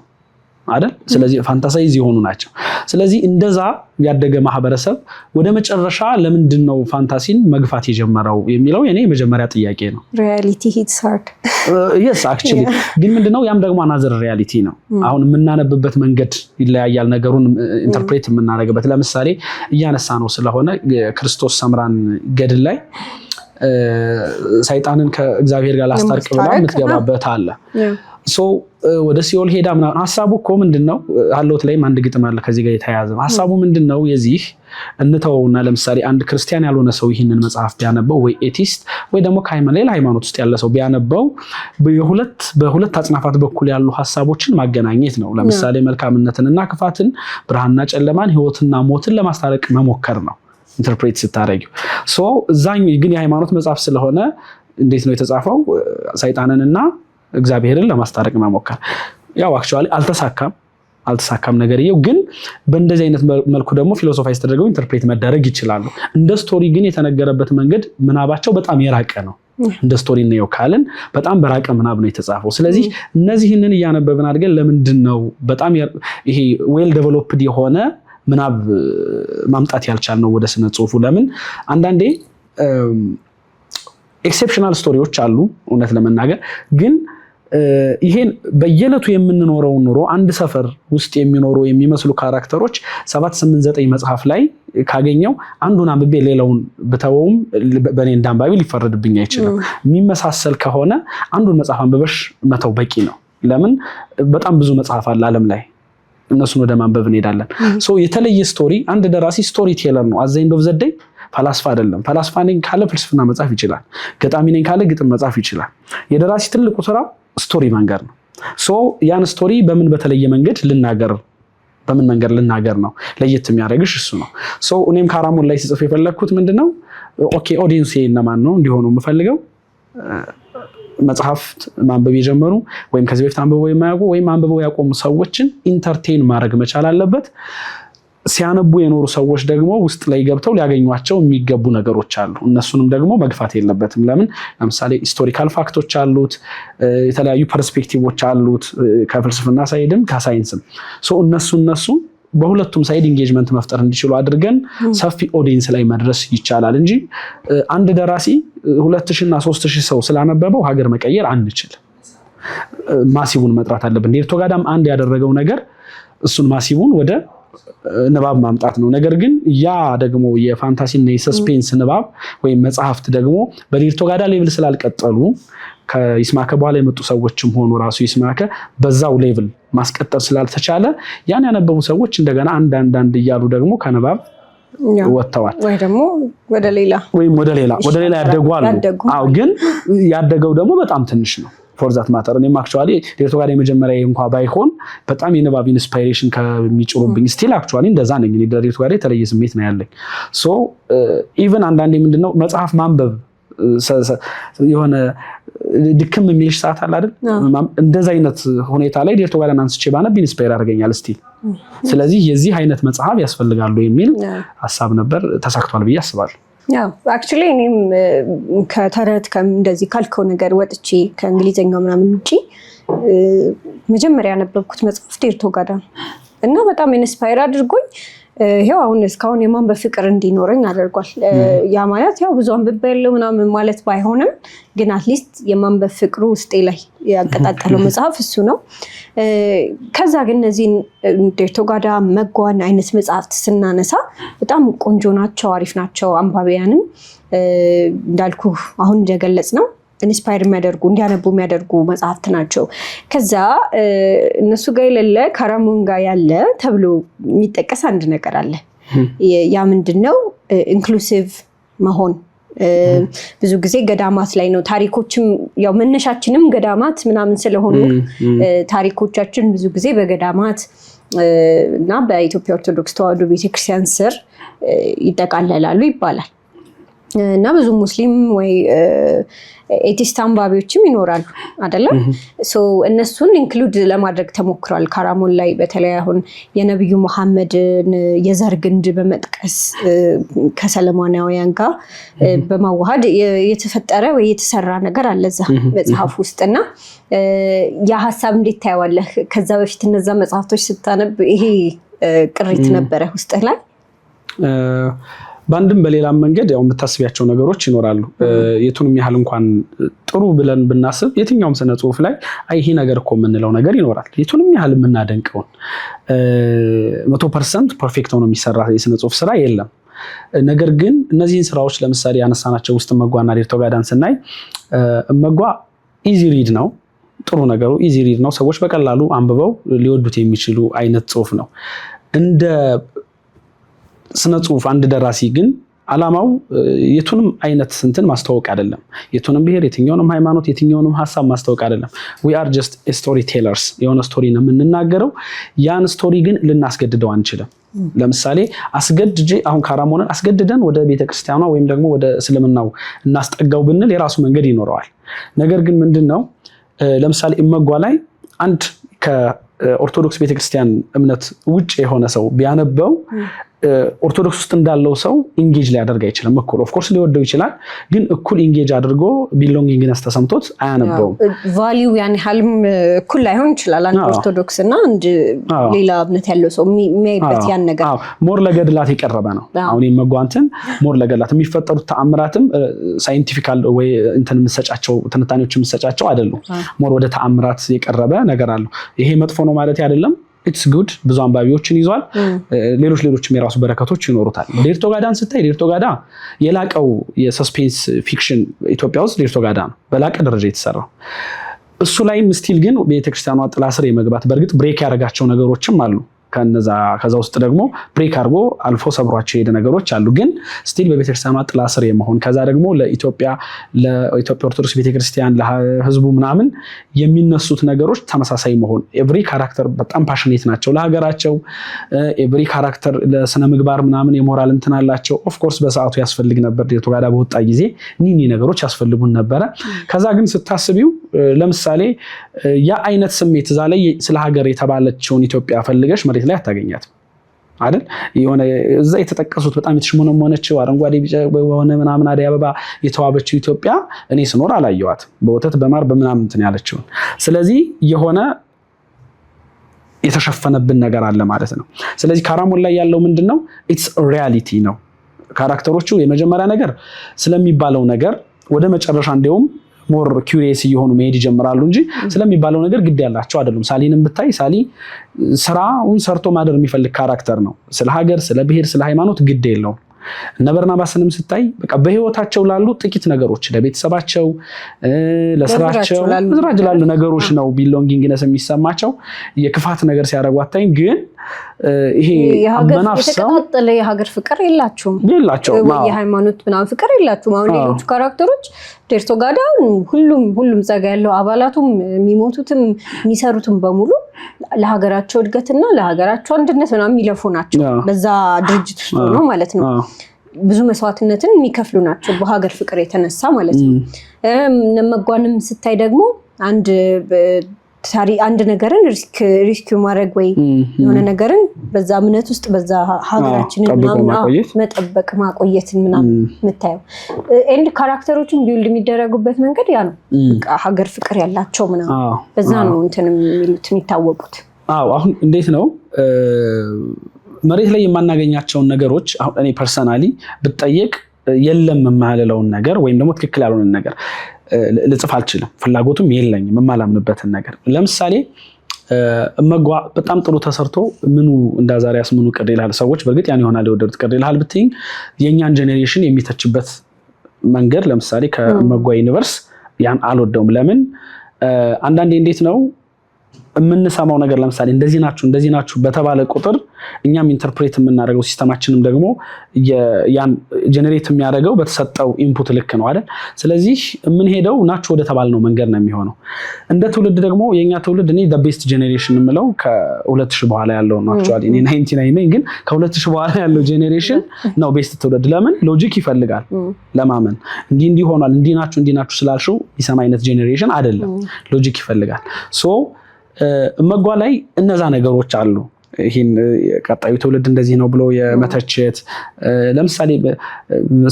አይደል? ስለዚህ ፋንታሳይዝ የሆኑ ናቸው። ስለዚህ እንደዛ ያደገ ማህበረሰብ ወደ መጨረሻ ለምንድን ነው ፋንታሲን መግፋት የጀመረው የሚለው የኔ የመጀመሪያ ጥያቄ ነው። ሪያሊቲ ሂትስ ሃርድ yes actually ግን ምንድነው ያም ደግሞ አናዘር ሪያሊቲ ነው። አሁን የምናነብበት መንገድ ይለያያል። ነገሩን ኢንተርፕሬት የምናደርግበት ለምሳሌ እያነሳ ነው ስለሆነ ክርስቶስ ሰምራን ገድል ላይ ሰይጣንን ከእግዚአብሔር ጋር ላስታርቅ ብላ የምትገባበት አለ። ወደ ሲኦል ሄዳ ምናምን ሐሳቡ እኮ ምንድነው አለውት ላይም አንድ ግጥም አለ ከዚህ ጋር የተያያዘ ሐሳቡ ምንድነው የዚህ እንተውና ለምሳሌ አንድ ክርስቲያን ያልሆነ ሰው ይህንን መጽሐፍ ቢያነበው ወይ ኤቲስት ወይ ደግሞ ሌላ ሃይማኖት ውስጥ ያለ ሰው ቢያነበው በሁለት አጽናፋት በኩል ያሉ ሐሳቦችን ማገናኘት ነው። ለምሳሌ መልካምነትንና ክፋትን፣ ብርሃንና ጨለማን፣ ህይወትና ሞትን ለማስታረቅ መሞከር ነው ኢንተርፕሬት ስታረጊው። እዛኝ ግን የሃይማኖት መጽሐፍ ስለሆነ እንዴት ነው የተጻፈው? ሰይጣንንና እግዚአብሔርን ለማስታረቅ መሞከር። ያው አክቹአሊ አልተሳካም ነገርየው። ግን በእንደዚህ አይነት መልኩ ደግሞ ፊሎሶፋይዝ ተደርገው ኢንተርፕሬት መደረግ ይችላሉ። እንደ ስቶሪ ግን የተነገረበት መንገድ ምናባቸው በጣም የራቀ ነው። እንደ ስቶሪ ነው ካልን በጣም በራቀ ምናብ ነው የተጻፈው። ስለዚህ እነዚህንን እያነበብን አድርገን ለምንድነው በጣም ይሄ ዌል ዴቨሎፕድ የሆነ ምናብ ማምጣት ያልቻልነው ወደ ስነ ጽሁፉ? ለምን አንዳንዴ ኤክሴፕሽናል ስቶሪዎች አሉ እውነት ለመናገር ግን ይሄን በየለቱ የምንኖረው ኑሮ አንድ ሰፈር ውስጥ የሚኖሩ የሚመስሉ ካራክተሮች 7 8 9 መጽሐፍ ላይ ካገኘው አንዱን አንብቤ ሌላውን ብተወውም በኔ እንዳንባቢ ሊፈረድብኝ አይችልም። የሚመሳሰል ከሆነ አንዱን መጽሐፍ አንብበሽ መተው በቂ ነው። ለምን በጣም ብዙ መጽሐፍ አለ ዓለም ላይ እነሱን ወደ ማንበብ እንሄዳለን። የተለየ ስቶሪ አንድ ደራሲ ስቶሪ ቴለር ነው። አት ዘ ኤንድ ኦፍ ዘ ዴይ ፈላስፋ አይደለም። ፈላስፋ ነኝ ካለ ፍልስፍና መጻፍ ይችላል። ገጣሚ ነኝ ካለ ግጥም መጻፍ ይችላል። የደራሲ ትልቁ ስራ ስቶሪ መንገር ነው። ያን ስቶሪ በምን መንገድ ልናገር ነው ለየት የሚያደርግሽ እሱ ነው። እኔም ካራሞን ላይ ሲጽፍ የፈለኩት ምንድነው ኦኬ ኦዲየንስ የነማን ነው እንዲሆኑ የምፈልገው መጽሐፍ ማንበብ የጀመሩ ወይም ከዚህ በፊት አንብበው የማያውቁ ወይም አንብበው ያቆሙ ሰዎችን ኢንተርቴን ማድረግ መቻል አለበት። ሲያነቡ የኖሩ ሰዎች ደግሞ ውስጥ ላይ ገብተው ሊያገኙቸው የሚገቡ ነገሮች አሉ። እነሱንም ደግሞ መግፋት የለበትም። ለምን ለምሳሌ ሂስቶሪካል ፋክቶች አሉት፣ የተለያዩ ፐርስፔክቲቮች አሉት፣ ከፍልስፍና ሳይድም ከሳይንስም። እነሱ በሁለቱም ሳይድ ኢንጌጅመንት መፍጠር እንዲችሉ አድርገን ሰፊ ኦዲየንስ ላይ መድረስ ይቻላል እንጂ አንድ ደራሲ 2000 እና 3000 ሰው ስላነበበው ሀገር መቀየር አንችልም። ማሲቡን መጥራት አለብን። ዴርቶጋዳም አንድ ያደረገው ነገር እሱን ማሲቡን ወደ ንባብ ማምጣት ነው። ነገር ግን ያ ደግሞ የፋንታሲና የሰስፔንስ ንባብ ወይም መጽሐፍት ደግሞ በዴርቶጋዳ ሌቭል ስላልቀጠሉ ከይስማከ በኋላ የመጡ ሰዎችም ሆኑ ራሱ ይስማከ በዛው ሌቭል ማስቀጠል ስላልተቻለ ያን ያነበቡ ሰዎች እንደገና አንድ እያሉ ደግሞ ከንባብ ወጥተዋል ወይ ደግሞ ወደ ሌላ ያደጓሉ። ግን ያደገው ደግሞ በጣም ትንሽ ነው። ፎር ዛት ማተር እኔም አክቹአሊ ዴርቶጋዳ የመጀመሪያ እንኳን ባይሆን በጣም የንባብ ኢንስፓይሬሽን ከሚጭሩብኝ ስቲል አክቹአሊ እንደዛ ነኝ። እኔ ዴርቶጋዳ የተለየ ስሜት ነው ያለኝ። ኢቭን አንዳንዴ ምንድነው መጽሐፍ ማንበብ የሆነ ድክም የሚልሽ ሰዓት አለ አይደል? እንደዛ አይነት ሁኔታ ላይ ዴርቶጋዳን አንስቼ ባነብ ኢንስፓየር አድርገኛል ስቲል። ስለዚህ የዚህ አይነት መጽሐፍ ያስፈልጋሉ የሚል ሐሳብ ነበር። ተሳክቷል ብዬ አስባለሁ። ያው አክቹአሊ እኔም ከተረት እንደዚህ ካልከው ነገር ወጥቼ ከእንግሊዘኛው ምናምን ውጪ መጀመሪያ ያነበብኩት መጽሐፍ ዴርቶጋዳ እና በጣም ኢንስፓየር አድርጎኝ ይሄው አሁን እስካሁን የማንበብ ፍቅር እንዲኖረኝ አድርጓል። ያ ማለት ያው ብዙ አንብቤ ያለው ምናምን ማለት ባይሆንም ግን አትሊስት የማንበብ ፍቅሩ ውስጤ ላይ ያቀጣጠለው መጽሐፍ እሱ ነው። ከዛ ግን እነዚህን ዴርቶጋዳ መጓን አይነት መጽሐፍት ስናነሳ በጣም ቆንጆ ናቸው፣ አሪፍ ናቸው። አንባቢያንም እንዳልኩ አሁን እንደገለጽ ነው ኢንስፓየር የሚያደርጉ እንዲያነቡ የሚያደርጉ መጽሐፍት ናቸው። ከዛ እነሱ ጋር የሌለ ካራሞን ጋር ያለ ተብሎ የሚጠቀስ አንድ ነገር አለ። ያ ምንድነው? ኢንክሉሲቭ መሆን። ብዙ ጊዜ ገዳማት ላይ ነው ታሪኮችም ያው መነሻችንም ገዳማት ምናምን ስለሆኑ ታሪኮቻችን ብዙ ጊዜ በገዳማት እና በኢትዮጵያ ኦርቶዶክስ ተዋሕዶ ቤተክርስቲያን ስር ይጠቃለላሉ ይባላል። እና ብዙ ሙስሊም ወይ ኤቲስት አንባቢዎችም ይኖራሉ አይደለም። እነሱን ኢንክሉድ ለማድረግ ተሞክሯል ካራሞን ላይ። በተለይ አሁን የነብዩ መሐመድን የዘር ግንድ በመጥቀስ ከሰለሞናውያን ጋር በማዋሃድ የተፈጠረ ወይ የተሰራ ነገር አለ እዛ መጽሐፍ ውስጥና ያ ሀሳብ እንዴት ታየዋለህ? ከዛ በፊት እነዛ መጽሐፍቶች ስታነብ ይሄ ቅሪት ነበረ ውስጥ ላይ? በአንድም በሌላም መንገድ ያው የምታስቢያቸው ነገሮች ይኖራሉ። የቱንም ያህል እንኳን ጥሩ ብለን ብናስብ የትኛውም ስነ ጽሁፍ ላይ ይሄ ነገር እኮ የምንለው ነገር ይኖራል። የቱንም ያህል የምናደንቀውን 100% ፐርፌክት ሆኖ የሚሰራ የስነ ጽሁፍ ስራ የለም። ነገር ግን እነዚህን ስራዎች ለምሳሌ ያነሳናቸው ውስጥ እመጓና ዴርቶጋዳን ስናይ እመጓ ኢዚ ሪድ ነው። ጥሩ ነገሩ ኢዚ ሪድ ነው። ሰዎች በቀላሉ አንብበው ሊወዱት የሚችሉ አይነት ጽሁፍ ነው። እንደ ስነ ጽሁፍ አንድ ደራሲ ግን አላማው የቱንም አይነት እንትን ማስተዋወቅ አይደለም። የቱንም ብሔር፣ የትኛውንም ሃይማኖት፣ የትኛውንም ሀሳብ ማስተዋወቅ አይደለም። we are just story tellers። የሆነ ስቶሪ ነው የምንናገረው። ያን ስቶሪ ግን ልናስገድደው አንችልም። ለምሳሌ አስገድጄ አሁን ካራሞንን አስገድደን ወደ ቤተክርስቲያኗ ወይም ደግሞ ወደ እስልምናው እናስጠጋው ብንል የራሱ መንገድ ይኖረዋል። ነገር ግን ምንድነው ለምሳሌ እመጓ ላይ አንድ ከኦርቶዶክስ ቤተክርስቲያን እምነት ውጭ የሆነ ሰው ቢያነበው ኦርቶዶክስ ውስጥ እንዳለው ሰው ኢንጌጅ ሊያደርግ አይችልም። እኩል ኦፍ ኮርስ ሊወደው ይችላል፣ ግን እኩል ኢንጌጅ አድርጎ ቢሎንጊንግነስ ተሰምቶት አያነበውም። ቫልዩ ያን ያህልም እኩል ላይሆን ይችላል። አንድ ኦርቶዶክስ እና አንድ ሌላ እምነት ያለው ሰው የሚያይበት ያን ነገር ሞር ለገድላት የቀረበ ነው። አሁን የመጓንትን ሞር ለገድላት የሚፈጠሩት ተአምራትም ሳይንቲፊካል ወይ እንትን የምትሰጫቸው ትንታኔዎች የምትሰጫቸው አይደሉም። ሞር ወደ ተአምራት የቀረበ ነገር አለው። ይሄ መጥፎ ነው ማለት አይደለም። ኢትስ ጉድ ብዙ አንባቢዎችን ይዟል። ሌሎችም የራሱ በረከቶች ይኖሩታል። ዴርቶጋዳን ስታይ ዴርቶጋዳ የላቀው የሰስፔንስ ፊክሽን ኢትዮጵያ ውስጥ ዴርቶጋዳ ነው በላቀ ደረጃ የተሰራው። እሱ ላይም ስቲል ግን ቤተክርስቲያኗ ጥላ ስር የመግባት በእርግጥ ብሬክ ያደረጋቸው ነገሮችም አሉ። ከዛ ውስጥ ደግሞ ብሬክ አድርጎ አልፎ ሰብሯቸው የሄደ ነገሮች አሉ። ግን ስቲል በቤተክርስቲያኗ ጥላ ስር የመሆን ከዛ ደግሞ ለኢትዮጵያ ኦርቶዶክስ ቤተክርስቲያን ለህዝቡ ምናምን የሚነሱት ነገሮች ተመሳሳይ መሆን። ኤቭሪ ካራክተር በጣም ፓሽኔት ናቸው ለሀገራቸው። ኤቭሪ ካራክተር ለስነ ምግባር ምናምን የሞራል እንትን አላቸው። ኦፍ ኮርስ በሰዓቱ ያስፈልግ ነበር። ዴርቶጋዳ በወጣ ጊዜ ኒኒ ነገሮች ያስፈልጉን ነበረ። ከዛ ግን ስታስቢው ለምሳሌ ያ አይነት ስሜት እዛ ላይ ስለ ሀገር የተባለችውን ኢትዮጵያ ፈልገሽ መሬት ላይ አታገኛትም አይደል? የሆነ እዛ የተጠቀሱት በጣም የተሽሞነሞነችው አረንጓዴ ቢጫ በሆነ ምናምን አደይ አበባ የተዋበችው ኢትዮጵያ እኔ ስኖር አላየዋትም። በወተት በማር በምናምን እንትን ያለችው። ስለዚህ የሆነ የተሸፈነብን ነገር አለ ማለት ነው። ስለዚህ ካራሞን ላይ ያለው ምንድነው? ኢትስ ሪያሊቲ ነው። ካራክተሮቹ የመጀመሪያ ነገር ስለሚባለው ነገር ወደ መጨረሻ እንዲያውም ሞር ኪዩሪየስ እየሆኑ መሄድ ይጀምራሉ እንጂ ስለሚባለው ነገር ግድ ያላቸው አይደሉም። ሳሊንም ብታይ ሳሊ ስራውን ሰርቶ ማደር የሚፈልግ ካራክተር ነው። ስለ ሀገር፣ ስለ ብሔር፣ ስለ ሃይማኖት ግድ የለውም። እነ በርናባስንም ስታይ በቃ በህይወታቸው ላሉ ጥቂት ነገሮች ለቤተሰባቸው፣ ለስራቸው ላሉ ነገሮች ነው ቢሎንጊንግነስ የሚሰማቸው። የክፋት ነገር ሲያደርጉ አታይም። ግን ይሄ የተቀጣጠለ የሀገር ፍቅር የላቸውም። የሃይማኖት ምናምን ፍቅር የላቸውም። አሁን ሌሎቹ ካራክተሮች ዴርቶጋዳ ሁሉም ጸጋ ያለው አባላቱም የሚሞቱትም የሚሰሩትም በሙሉ ለሀገራቸው እድገትና ለሀገራቸው አንድነት ምናምን የሚለፉ ናቸው። በዛ ድርጅት ውስጥ ነው ማለት ነው። ብዙ መስዋዕትነትን የሚከፍሉ ናቸው በሀገር ፍቅር የተነሳ ማለት ነው። እመጓንም ስታይ ደግሞ አንድ ነገርን ሪስክ ማድረግ ወይ የሆነ ነገርን በዛ እምነት ውስጥ በዛ ሀገራችንን መጠበቅ ማቆየትን ምናምን የምታየው ኤንድ ካራክተሮችን ቢውልድ የሚደረጉበት መንገድ ያ ነው። ሀገር ፍቅር ያላቸው ምናምን በዛ ነው እንትን የሚሉት የሚታወቁት። አሁን እንዴት ነው መሬት ላይ የማናገኛቸውን ነገሮች አሁን እኔ ፐርሰናሊ ብጠየቅ የለም የማልለውን ነገር ወይም ደግሞ ትክክል ያልሆነን ነገር ልጽፍ አልችልም። ፍላጎቱም የለኝም የማላምንበትን ነገር። ለምሳሌ እመጓ በጣም ጥሩ ተሰርቶ ምኑ እንዳዛሪያስ ምኑ ቅር ይላል። ሰዎች በእርግጥ ያን ይሆናል የወደዱት። ቅር ይላል ብትይኝ የኛን ጄኔሬሽን የሚተችበት መንገድ ለምሳሌ ከእመጓ ዩኒቨርስ ያን አልወደውም። ለምን አንዳንዴ እንዴት ነው የምንሰማው ነገር ለምሳሌ እንደዚህ ናችሁ በተባለ ቁጥር እኛም ኢንተርፕሬት የምናደርገው ሲስተማችንም ደግሞ ያን ጀነሬት የሚያደርገው በተሰጠው ኢንፑት ልክ ነው አይደል? ስለዚህ የምንሄደው ናችሁ ወደ ተባልነው መንገድ ነው የሚሆነው። እንደ ትውልድ ደግሞ የኛ ትውልድ እኔ the best generation የምለው ከ2000 በኋላ ያለው ነው። አክቹአሊ እኔ 99 ነኝ፣ ግን ከ2000 በኋላ ያለው ጄኔሬሽን ነው ቤስት ትውልድ። ለምን? ሎጂክ ይፈልጋል ለማመን። እንዲህ ሆኗል እንዲህ ናችሁ ስላልሽው ይሰማ አይነት ጄኔሬሽን አይደለም። ሎጂክ ይፈልጋል። ሶ እመጓ ላይ እነዛ ነገሮች አሉ። ይሄን ቀጣዩ ትውልድ እንደዚህ ነው ብሎ የመተቸት ለምሳሌ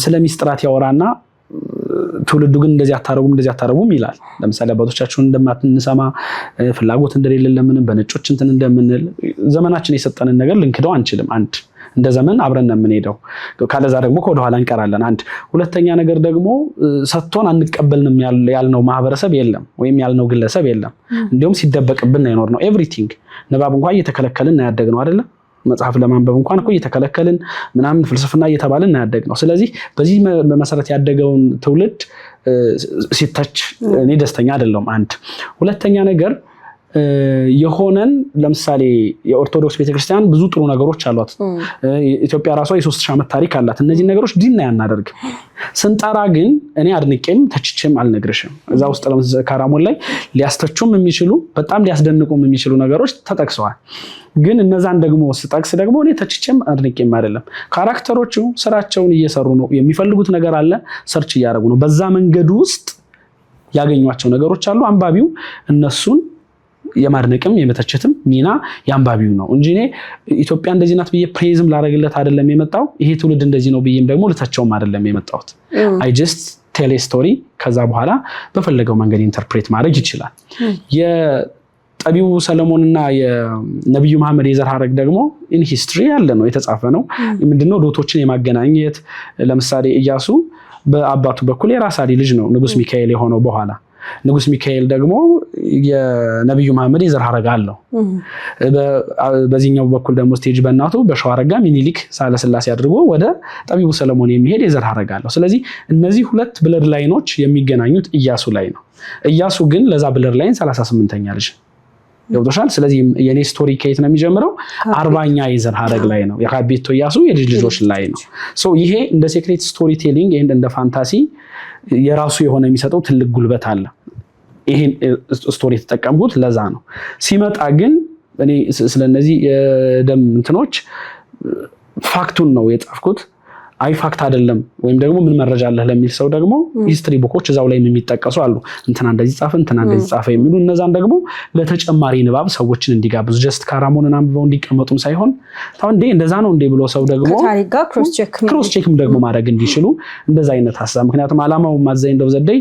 ስለ ሚስጥራት ያወራና ትውልዱ ግን እንደዚህ አታረጉም ይላል። ለምሳሌ አባቶቻችን እንደማትንሰማ ፍላጎት እንደሌለ ለምን በነጮች እንትን እንደምንል ዘመናችን የሰጠንን ነገር ልንክደው አንችልም። አንድ እንደ ዘመን አብረን ነው የምንሄደው። ካለዛ ደግሞ ከወደ ኋላ እንቀራለን። አንድ ሁለተኛ ነገር ደግሞ ሰጥቶን አንቀበልንም ያልነው ማህበረሰብ የለም፣ ወይም ያልነው ግለሰብ የለም። እንዲሁም ሲደበቅብን ነው የኖርነው። ኤቭሪቲንግ ንባብ እንኳን እየተከለከልን ነው ያደግነው አይደለ? መጽሐፍ ለማንበብ እንኳን እኮ እየተከለከልን ምናምን ፍልስፍና እየተባልን ነው ያደግነው። ስለዚህ በዚህ መሰረት ያደገውን ትውልድ ሲተች እኔ ደስተኛ አይደለሁም። አንድ ሁለተኛ ነገር የሆነን ለምሳሌ የኦርቶዶክስ ቤተክርስቲያን ብዙ ጥሩ ነገሮች አሏት። ኢትዮጵያ ራሷ የ3000 ዓመት ታሪክ አላት። እነዚህ ነገሮች ዲና ያናደርግ ስንጠራ ግን እኔ አድንቄም ተችቼም አልነግርሽም። እዛ ውስጥ ካራሞን ላይ ሊያስተቹም የሚችሉ በጣም ሊያስደንቁም የሚችሉ ነገሮች ተጠቅሰዋል። ግን እነዛን ደግሞ ስጠቅስ ደግሞ እኔ ተችቼም አድንቄም አይደለም። ካራክተሮቹ ስራቸውን እየሰሩ ነው። የሚፈልጉት ነገር አለ፣ ሰርች እያደረጉ ነው። በዛ መንገድ ውስጥ ያገኟቸው ነገሮች አሉ። አንባቢው እነሱን የማድነቅም የመተቸትም ሚና የአንባቢው ነው እንጂ እኔ ኢትዮጵያ እንደዚህ ናት ብዬ ፕሬዝም ላደርግለት አይደለም የመጣው። ይሄ ትውልድ እንደዚህ ነው ብዬም ደግሞ ልተቸውም አይደለም የመጣሁት። አይ ጀስት ቴል ኤ ስቶሪ። ከዛ በኋላ በፈለገው መንገድ ኢንተርፕሬት ማድረግ ይችላል። የጠቢቡ ሰለሞንና የነብዩ መሐመድ የዘር ሐረግ ደግሞ ኢን ሂስትሪ ያለ ነው፣ የተጻፈ ነው። ምንድነው ዶቶችን የማገናኘት ለምሳሌ ኢያሱ በአባቱ በኩል የራስ አሊ ልጅ ነው ንጉስ ሚካኤል የሆነው። በኋላ ንጉስ ሚካኤል ደግሞ የነብዩ መሐመድ የዘር ሐረግ አለው። በዚህኛው በኩል ደግሞ ስቴጅ በእናቱ በሸዋረጋ ሚኒሊክ ሳለስላሴ አድርጎ ወደ ጠቢቡ ሰለሞን የሚሄድ የዘር ሐረግ አለው። ስለዚህ እነዚህ ሁለት ብለድ ላይኖች የሚገናኙት ኢያሱ ላይ ነው። ኢያሱ ግን ለዛ ብለድ ላይን 38ኛ ልጅ ይወጣሻል። ስለዚህ የኔ ስቶሪ ከየት ነው የሚጀምረው? 40ኛ የዘር ሐረግ ላይ ነው። የካቤቶ ኢያሱ የልጅ ልጆች ላይ ነው። ሶ ይሄ እንደ ሴክሬት ስቶሪ ቴሊንግ ኤንድ እንደ ፋንታሲ የራሱ የሆነ የሚሰጠው ትልቅ ጉልበት አለ። ይሄን ስቶሪ የተጠቀምኩት ለዛ ነው። ሲመጣ ግን እኔ ስለነዚህ የደም እንትኖች ፋክቱን ነው የጻፍኩት። አይ ፋክት አይደለም ወይም ደግሞ ምን መረጃ አለ ለሚል ሰው ደግሞ ሂስትሪ ቡኮች እዛው ላይ የሚጠቀሱ አሉ። እንትና እንደዚህ ጻፈ እንትና እንደዚህ ጻፈ የሚሉ እነዛን ደግሞ ለተጨማሪ ንባብ ሰዎችን እንዲጋብዙ ጀስት ካራሞንን አንብበው እንዲቀመጡም ሳይሆን ታው እንደዛ ነው ብሎ ሰው ደግሞ ታሪክ ጋር ክሮስ ቼክም ደግሞ ማድረግ እንዲችሉ እንደዛ አይነት ሐሳብ። ምክንያቱም አላማው ማዘይ እንደው ዘደይ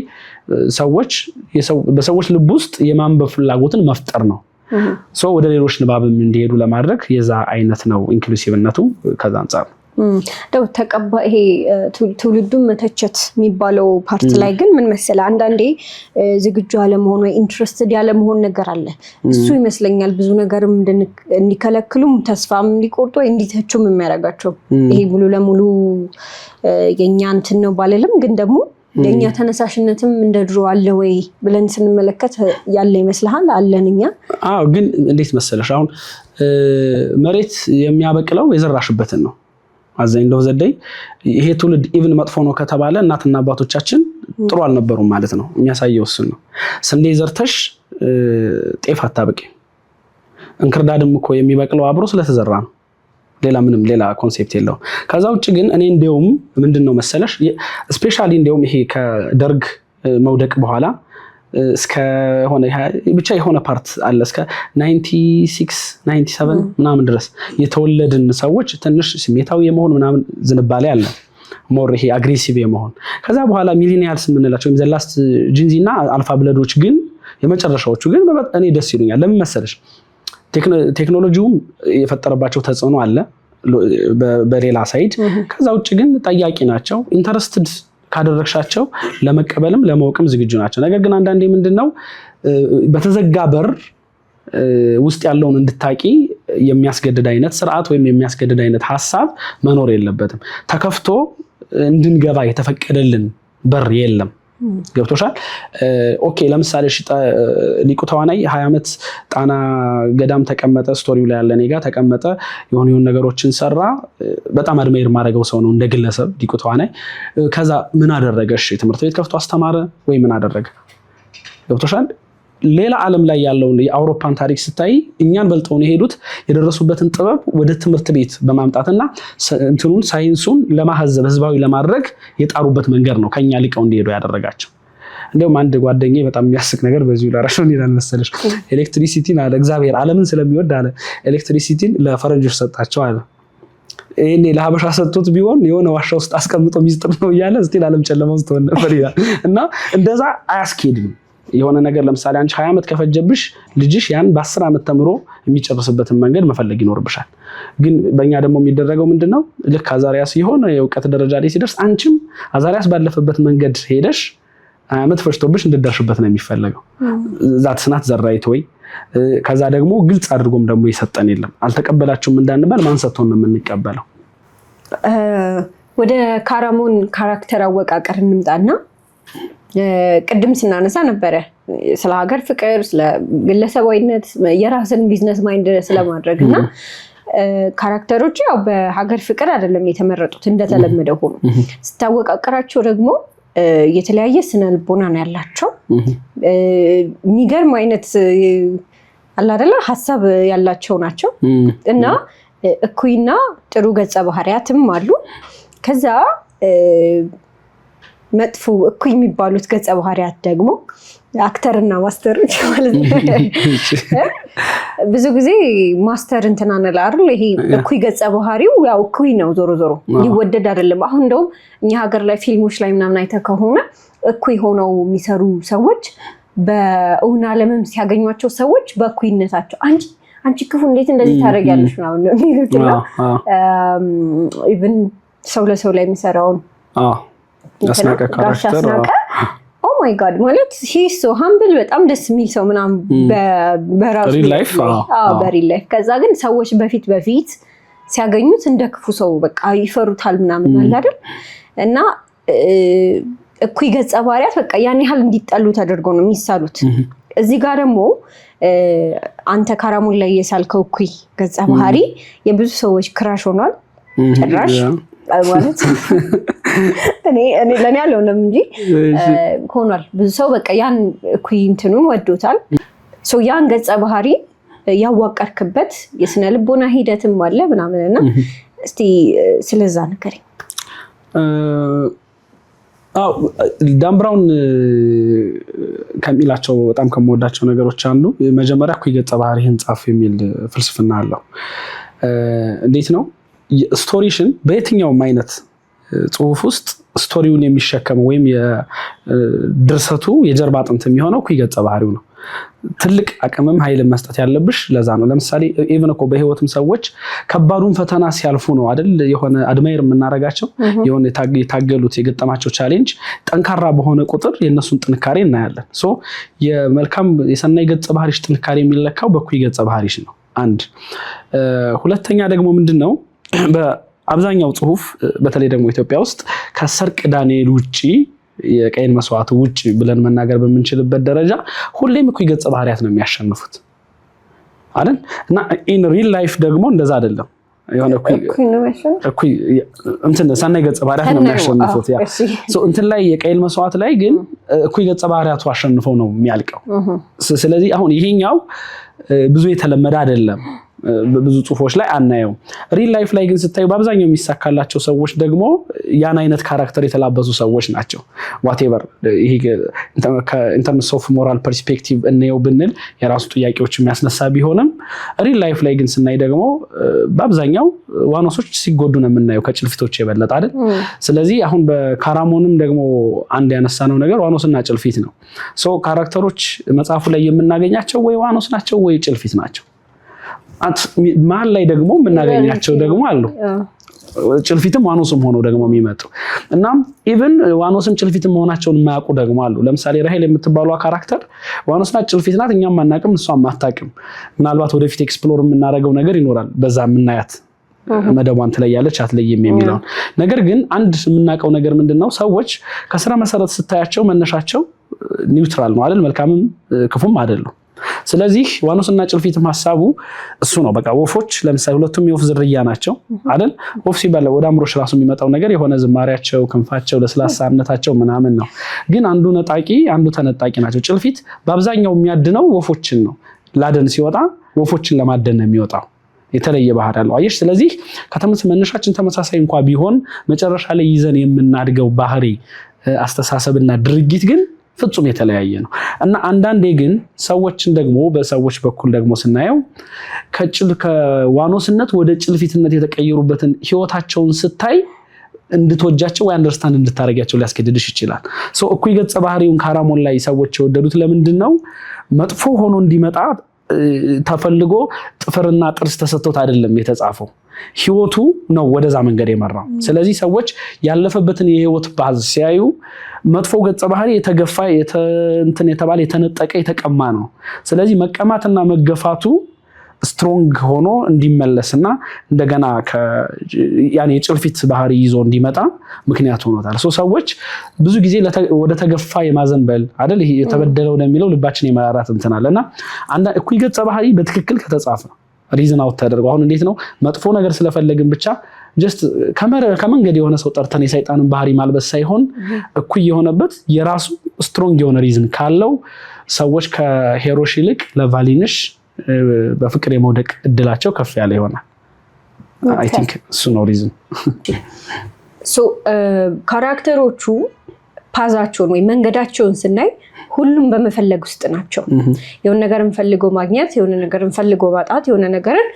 በሰዎች ልብ ውስጥ የማንበብ ፍላጎትን መፍጠር ነው። ሶ ወደ ሌሎች ንባብም እንዲሄዱ ለማድረግ የዛ አይነት ነው ኢንክሉሲቭነቱ። ከዛ አንፃር ደው ይሄ ትውልዱን መተቸት የሚባለው ፓርት ላይ ግን ምን መሰለ አንዳንዴ ዝግጁ አለመሆን ወይ ኢንትረስትድ ያለመሆን ነገር አለ። እሱ ይመስለኛል ብዙ ነገርም እንዲከለክሉም ተስፋም እንዲቆርጡ እንዲተቹም የሚያደርጋቸው። ይሄ ሙሉ ለሙሉ የኛ እንትን ነው ባለለም፣ ግን ደግሞ የኛ ተነሳሽነትም እንደ ድሮ አለ ወይ ብለን ስንመለከት ያለ ይመስልሃል? አለንኛ። አዎ፣ ግን እንዴት መሰለሽ አሁን መሬት የሚያበቅለው የዘራሽበትን ነው። አዘኝ እንደው ዘደይ ይሄ ትውልድ ኢቭን መጥፎ ነው ከተባለ እናትና አባቶቻችን ጥሩ አልነበሩም ማለት ነው። የሚያሳየው እሱ ነው። ስንዴ ዘርተሽ ጤፍ አታበቂ። እንክርዳድም እኮ የሚበቅለው አብሮ ስለተዘራ ነው። ሌላ ኮንሴፕት የለው። ከዛ ውጭ ግን እኔ እንደውም ምንድነው መሰለሽ ስፔሻሊ እንደውም ይሄ ከደርግ መውደቅ በኋላ እስከ ሆነ ብቻ የሆነ ፓርት አለ እስከ 96 97 ምናምን ድረስ የተወለድን ሰዎች ትንሽ ስሜታዊ የመሆን ምናምን ዝንባሌ አለ። ሞር ይሄ አግሬሲቭ የመሆን ከዛ በኋላ ሚሊኒያልስ የምንላቸው ዘ ላስት ጂንዚ እና አልፋ ብለዶች ግን የመጨረሻዎቹ ግን እኔ ደስ ይሉኛል። ለምን መሰለሽ ቴክኖሎጂውም የፈጠረባቸው ተጽዕኖ አለ በሌላ ሳይድ። ከዛ ውጭ ግን ጠያቂ ናቸው። ኢንተረስትድ ካደረግሻቸው ለመቀበልም ለማወቅም ዝግጁ ናቸው። ነገር ግን አንዳንዴ ምንድነው በተዘጋ በር ውስጥ ያለውን እንድታቂ የሚያስገድድ አይነት ስርዓት ወይም የሚያስገድድ አይነት ሐሳብ መኖር የለበትም። ተከፍቶ እንድንገባ የተፈቀደልን በር የለም። ገብቶሻል? ኦኬ ለምሳሌ ሊቁ ተዋናይ 20 ዓመት ጣና ገዳም ተቀመጠ፣ ስቶሪው ላይ ያለ እኔ ጋር ተቀመጠ፣ የሆኑ ነገሮችን ሰራ፣ በጣም አድማይር ማድረገው ሰው ነው እንደ ግለሰብ ሊቁ ተዋናይ። ከዛ ምን አደረገ? እሺ ትምህርት ቤት ከፍቶ አስተማረ ወይ ምን አደረገ? ገብቶሻል? ሌላ ዓለም ላይ ያለውን የአውሮፓን ታሪክ ስታይ እኛን በልጠውን የሄዱት የደረሱበትን ጥበብ ወደ ትምህርት ቤት በማምጣትና እንትኑን ሳይንሱን ለማህዘብ ህዝባዊ ለማድረግ የጣሩበት መንገድ ነው ከኛ ሊቀው እንዲሄዱ ያደረጋቸው። እንደውም አንድ ጓደኛዬ በጣም የሚያስቅ ነገር በዚሁ ላራሽን ይላል መሰለሽ፣ ኤሌክትሪሲቲን አለ እግዚአብሔር ዓለምን ስለሚወድ አለ ኤሌክትሪሲቲን ለፈረንጆች ሰጣቸው አለ። ይሄኔ ለሀበሻ ሰጥቶት ቢሆን የሆነ ዋሻ ውስጥ አስቀምጦ ሚስጥር ነው እያለ እስቲ ዓለም ጨለማ ውስጥ ሆነ ነበር ይላል። እና እንደዛ አያስኬድም። የሆነ ነገር ለምሳሌ አንቺ 20 ዓመት ከፈጀብሽ ልጅሽ ያን በ10 ዓመት ተምሮ የሚጨርስበትን መንገድ መፈለግ ይኖርብሻል። ግን በእኛ ደግሞ የሚደረገው ምንድነው? ልክ አዛሪያስ የሆነ የእውቀት ደረጃ ላይ ሲደርስ አንቺም አዛሪያስ ባለፈበት መንገድ ሄደሽ 20 ዓመት ፈጅቶብሽ እንድደርሽበት ነው የሚፈለገው። ዛት ስናት ዘራይት ወይ ከዛ ደግሞ ግልጽ አድርጎም ደግሞ ይሰጠን የለም። አልተቀበላችሁም እንዳንባል ማን ሰጥቶን ነው የምንቀበለው? ወደ ካራሞን ካራክተር አወቃቀር እንምጣና ቅድም ስናነሳ ነበረ ስለ ሀገር ፍቅር፣ ስለ ግለሰባዊነት፣ የራስን ቢዝነስ ማይንድ ስለማድረግ እና ካራክተሮቹ ያው በሀገር ፍቅር አይደለም የተመረጡት እንደተለመደ ሆኖ ስታወቃቀራቸው ደግሞ የተለያየ ስነ ልቦና ነው ያላቸው። የሚገርም አይነት አለ አይደለ ሀሳብ ያላቸው ናቸው እና እኩይና ጥሩ ገጸ ባህሪያትም አሉ። ከዛ መጥፎ እኩይ የሚባሉት ገጸ ባህሪያት ደግሞ አክተርና ማስተሮች ማለት ነው። ብዙ ጊዜ ማስተር እንትና ነላ አይደል? ይሄ እኩይ ገጸ ባህሪው ያው እኩይ ነው፣ ዞሮ ዞሮ ሊወደድ አይደለም። አሁን እንደውም እኛ ሀገር ላይ ፊልሞች ላይ ምናምን አይተህ ከሆነ እኩይ ሆነው የሚሰሩ ሰዎች በእውን ዓለምም ሲያገኟቸው ሰዎች በእኩይነታቸው አንቺ ክፉ እንዴት እንደዚህ ታደርጊያለሽ ምናምን ነው የሚሉት። እና ኢቭን ሰው ለሰው ላይ የሚሰራውን አስናቀ ካራክተር ኦ ማይ ጋድ ማለት ሂስ ሶ ሃምብል በጣም ደስ የሚል ሰው ምናምን በራሱ ሪል ላይፍ በሪል ላይፍ። ከዛ ግን ሰዎች በፊት ሲያገኙት እንደ ክፉ ሰው በቃ ይፈሩታል ምናምን አለ አይደል? እና እኩይ ገጸ ባህሪያት በቃ ያን ያህል እንዲጠሉ ተደርገው ነው የሚሳሉት። እዚህ ጋር ደግሞ አንተ ካራሞን ላይ የሳልከው እኩይ ገጸ ባህሪ የብዙ ሰዎች ክራሽ ሆኗል ጭራሽ ማለት ለእኔ አልሆነም እንጂ ሆኗል። ብዙ ሰው በቃ ያን እኩይ እንትኑን ወዶታል። ያን ገጸ ባህሪ ያዋቀርክበት የስነ ልቦና ሂደትም አለ ምናምንና እስቲ ስለዛ ንገረኝ። ዳን ብራውን ከሚላቸው በጣም ከመወዳቸው ነገሮች አንዱ መጀመሪያ እኩይ ገጸ ባህሪህን ጻፍ የሚል ፍልስፍና አለው። እንዴት ነው ስቶሪሽን በየትኛውም አይነት ጽሁፍ ውስጥ ስቶሪውን የሚሸከመው ወይም የድርሰቱ የጀርባ አጥንት የሚሆነው እኩይ ገጸ ባህሪው ነው። ትልቅ አቅምም ኃይልን መስጠት ያለብሽ ለዛ ነው። ለምሳሌ ኢቭን እኮ በህይወትም ሰዎች ከባዱን ፈተና ሲያልፉ ነው አይደል የሆነ አድማየር የምናረጋቸው የሆነ የታገሉት የገጠማቸው ቻሌንጅ ጠንካራ በሆነ ቁጥር የነሱን ጥንካሬ እናያለን። ሶ የመልካም የሰናይ ገጸ ባህሪሽ ጥንካሬ የሚለካው በእኩይ ገጸ ባህሪሽ ነው። አንድ ሁለተኛ ደግሞ ምንድነው በአብዛኛው ጽሁፍ በተለይ ደግሞ ኢትዮጵያ ውስጥ ከሰርቅ ዳንኤል ውጪ የቀይን መስዋዕት ውጪ ብለን መናገር በምንችልበት ደረጃ ሁሌም እኩይ ገጸ ባህሪያት ነው የሚያሸንፉት አይደል? እና ኢን ሪል ላይፍ ደግሞ እንደዛ አይደለም። የሆነ እኩይ እንትን ሰናይ ገጸ ባህሪያት ነው የሚያሸንፉት። ያ ሶ እንትን ላይ የቀይን መስዋዕት ላይ ግን እኩይ ገጸ ባህሪያቱ አሸንፈው ነው የሚያልቀው። ስለዚህ አሁን ይሄኛው ብዙ የተለመደ አይደለም። ብዙ ጽሁፎች ላይ አናየው። ሪል ላይፍ ላይ ግን ስታዩ በአብዛኛው የሚሳካላቸው ሰዎች ደግሞ ያን አይነት ካራክተር የተላበሱ ሰዎች ናቸው። ዋቴቨር ይሄ ኢንተርምስ ኦፍ ሞራል ፐርስፔክቲቭ እንየው ብንል የራሱ ጥያቄዎች የሚያስነሳ ቢሆንም ሪል ላይፍ ላይ ግን ስናይ ደግሞ በአብዛኛው ዋኖሶች ሲጎዱ ነው የምናየው ከጭልፊቶች የበለጠ አይደል? ስለዚህ አሁን በካራሞንም ደግሞ አንድ ያነሳነው ነገር ዋኖስና ጭልፊት ነው። ሶ ካራክተሮች መጽሐፉ ላይ የምናገኛቸው ወይ ዋኖስ ናቸው ወይ ጭልፊት ናቸው። መሀል ላይ ደግሞ የምናገኛቸው ደግሞ አሉ ጭልፊትም ዋኖስም ሆኖ ደግሞ የሚመጡ እናም ኢቭን ዋኖስም ጭልፊትም መሆናቸውን የማያውቁ ደግሞ አሉ። ለምሳሌ ራሄል የምትባለው ካራክተር ዋኖስ ናት፣ ጭልፊት ናት። እኛም አናውቅም፣ እሷም አታውቅም። ምናልባት ወደፊት ኤክስፕሎር የምናደርገው ነገር ይኖራል በዛ የምናያት መደቧን ትለያለች አትለይም የሚለው ነገር ግን አንድ የምናውቀው ነገር ምንድነው ሰዎች ከስራ መሰረት ስታያቸው መነሻቸው ኒውትራል ነው አይደል መልካምም ክፉም አይደለም ስለዚህ ዋኖስና ጭልፊትም ሐሳቡ እሱ ነው በቃ ወፎች ለምሳሌ ሁለቱም የወፍ ዝርያ ናቸው አይደል ወፍ ሲባል ወደ አምሮሽ ራሱ የሚመጣው ነገር የሆነ ዝማሪያቸው ክንፋቸው ለስላሳነታቸው ምናምን ነው ግን አንዱ ነጣቂ አንዱ ተነጣቂ ናቸው ጭልፊት በአብዛኛው የሚያድነው ወፎችን ነው ላደን ሲወጣ ወፎችን ለማደን ነው የሚወጣው የተለየ ባህሪ አለው አየሽ ስለዚህ መነሻችን ተመሳሳይ እንኳን ቢሆን መጨረሻ ላይ ይዘን የምናድገው ባህሪ አስተሳሰብና ድርጊት ግን ፍጹም የተለያየ ነው እና አንዳንዴ ግን ሰዎችን ደግሞ በሰዎች በኩል ደግሞ ስናየው ከዋኖስነት ወደ ጭልፊትነት የተቀየሩበትን ህይወታቸውን ስታይ እንድትወጃቸው ወይ አንደርስታንድ እንድታረጋቸው ሊያስገድድሽ ይችላል እኩይ ገጸ ባህሪውን ካራሞን ላይ ሰዎች የወደዱት ለምንድነው መጥፎ ሆኖ እንዲመጣ ተፈልጎ ጥፍርና ጥርስ ተሰጥቶት አይደለም የተጻፈው ህይወቱ ነው ወደዛ መንገድ የመራው ስለዚህ ሰዎች ያለፈበትን የህይወት ባዝ ሲያዩ መጥፎ ገጸ ባህሪ የተገፋ የተባለ የተነጠቀ የተቀማ ነው ስለዚህ መቀማትና መገፋቱ ስትሮንግ ሆኖ እንዲመለስና እንደገና ያኔ የጭልፊት ባህሪ ይዞ እንዲመጣ ምክንያት ሆኖታል ሰዎች ብዙ ጊዜ ወደ ተገፋ የማዘንበል አይደል ይሄ የተበደለው እንደሚለው ልባችን የማራራት እንትናለና አንዳ እኩይ ገጸ ባህሪ በትክክል ከተጻፈ ሪዝን አውት ተደርጎ አሁን እንዴት ነው መጥፎ ነገር ስለፈለግን ብቻ ጀስት ከመንገድ የሆነ ሰው ጠርተን የሰይጣንን ባህሪ ማልበስ ሳይሆን እኩይ የሆነበት የራሱ ስትሮንግ የሆነ ሪዝን ካለው ሰዎች ከሄሮሽ ይልቅ ለቫሊንሽ በፍቅር የመውደቅ እድላቸው ከፍ ያለ ይሆናል አይ ቲንክ እሱ ነው ሪዝን ካራክተሮቹ ፓዛቸውን ወይ መንገዳቸውን ስናይ ሁሉም በመፈለግ ውስጥ ናቸው የሆነ ነገር እንፈልገው ማግኘት የሆነ ነገር እንፈልገው ማጣት የሆነ ነገርን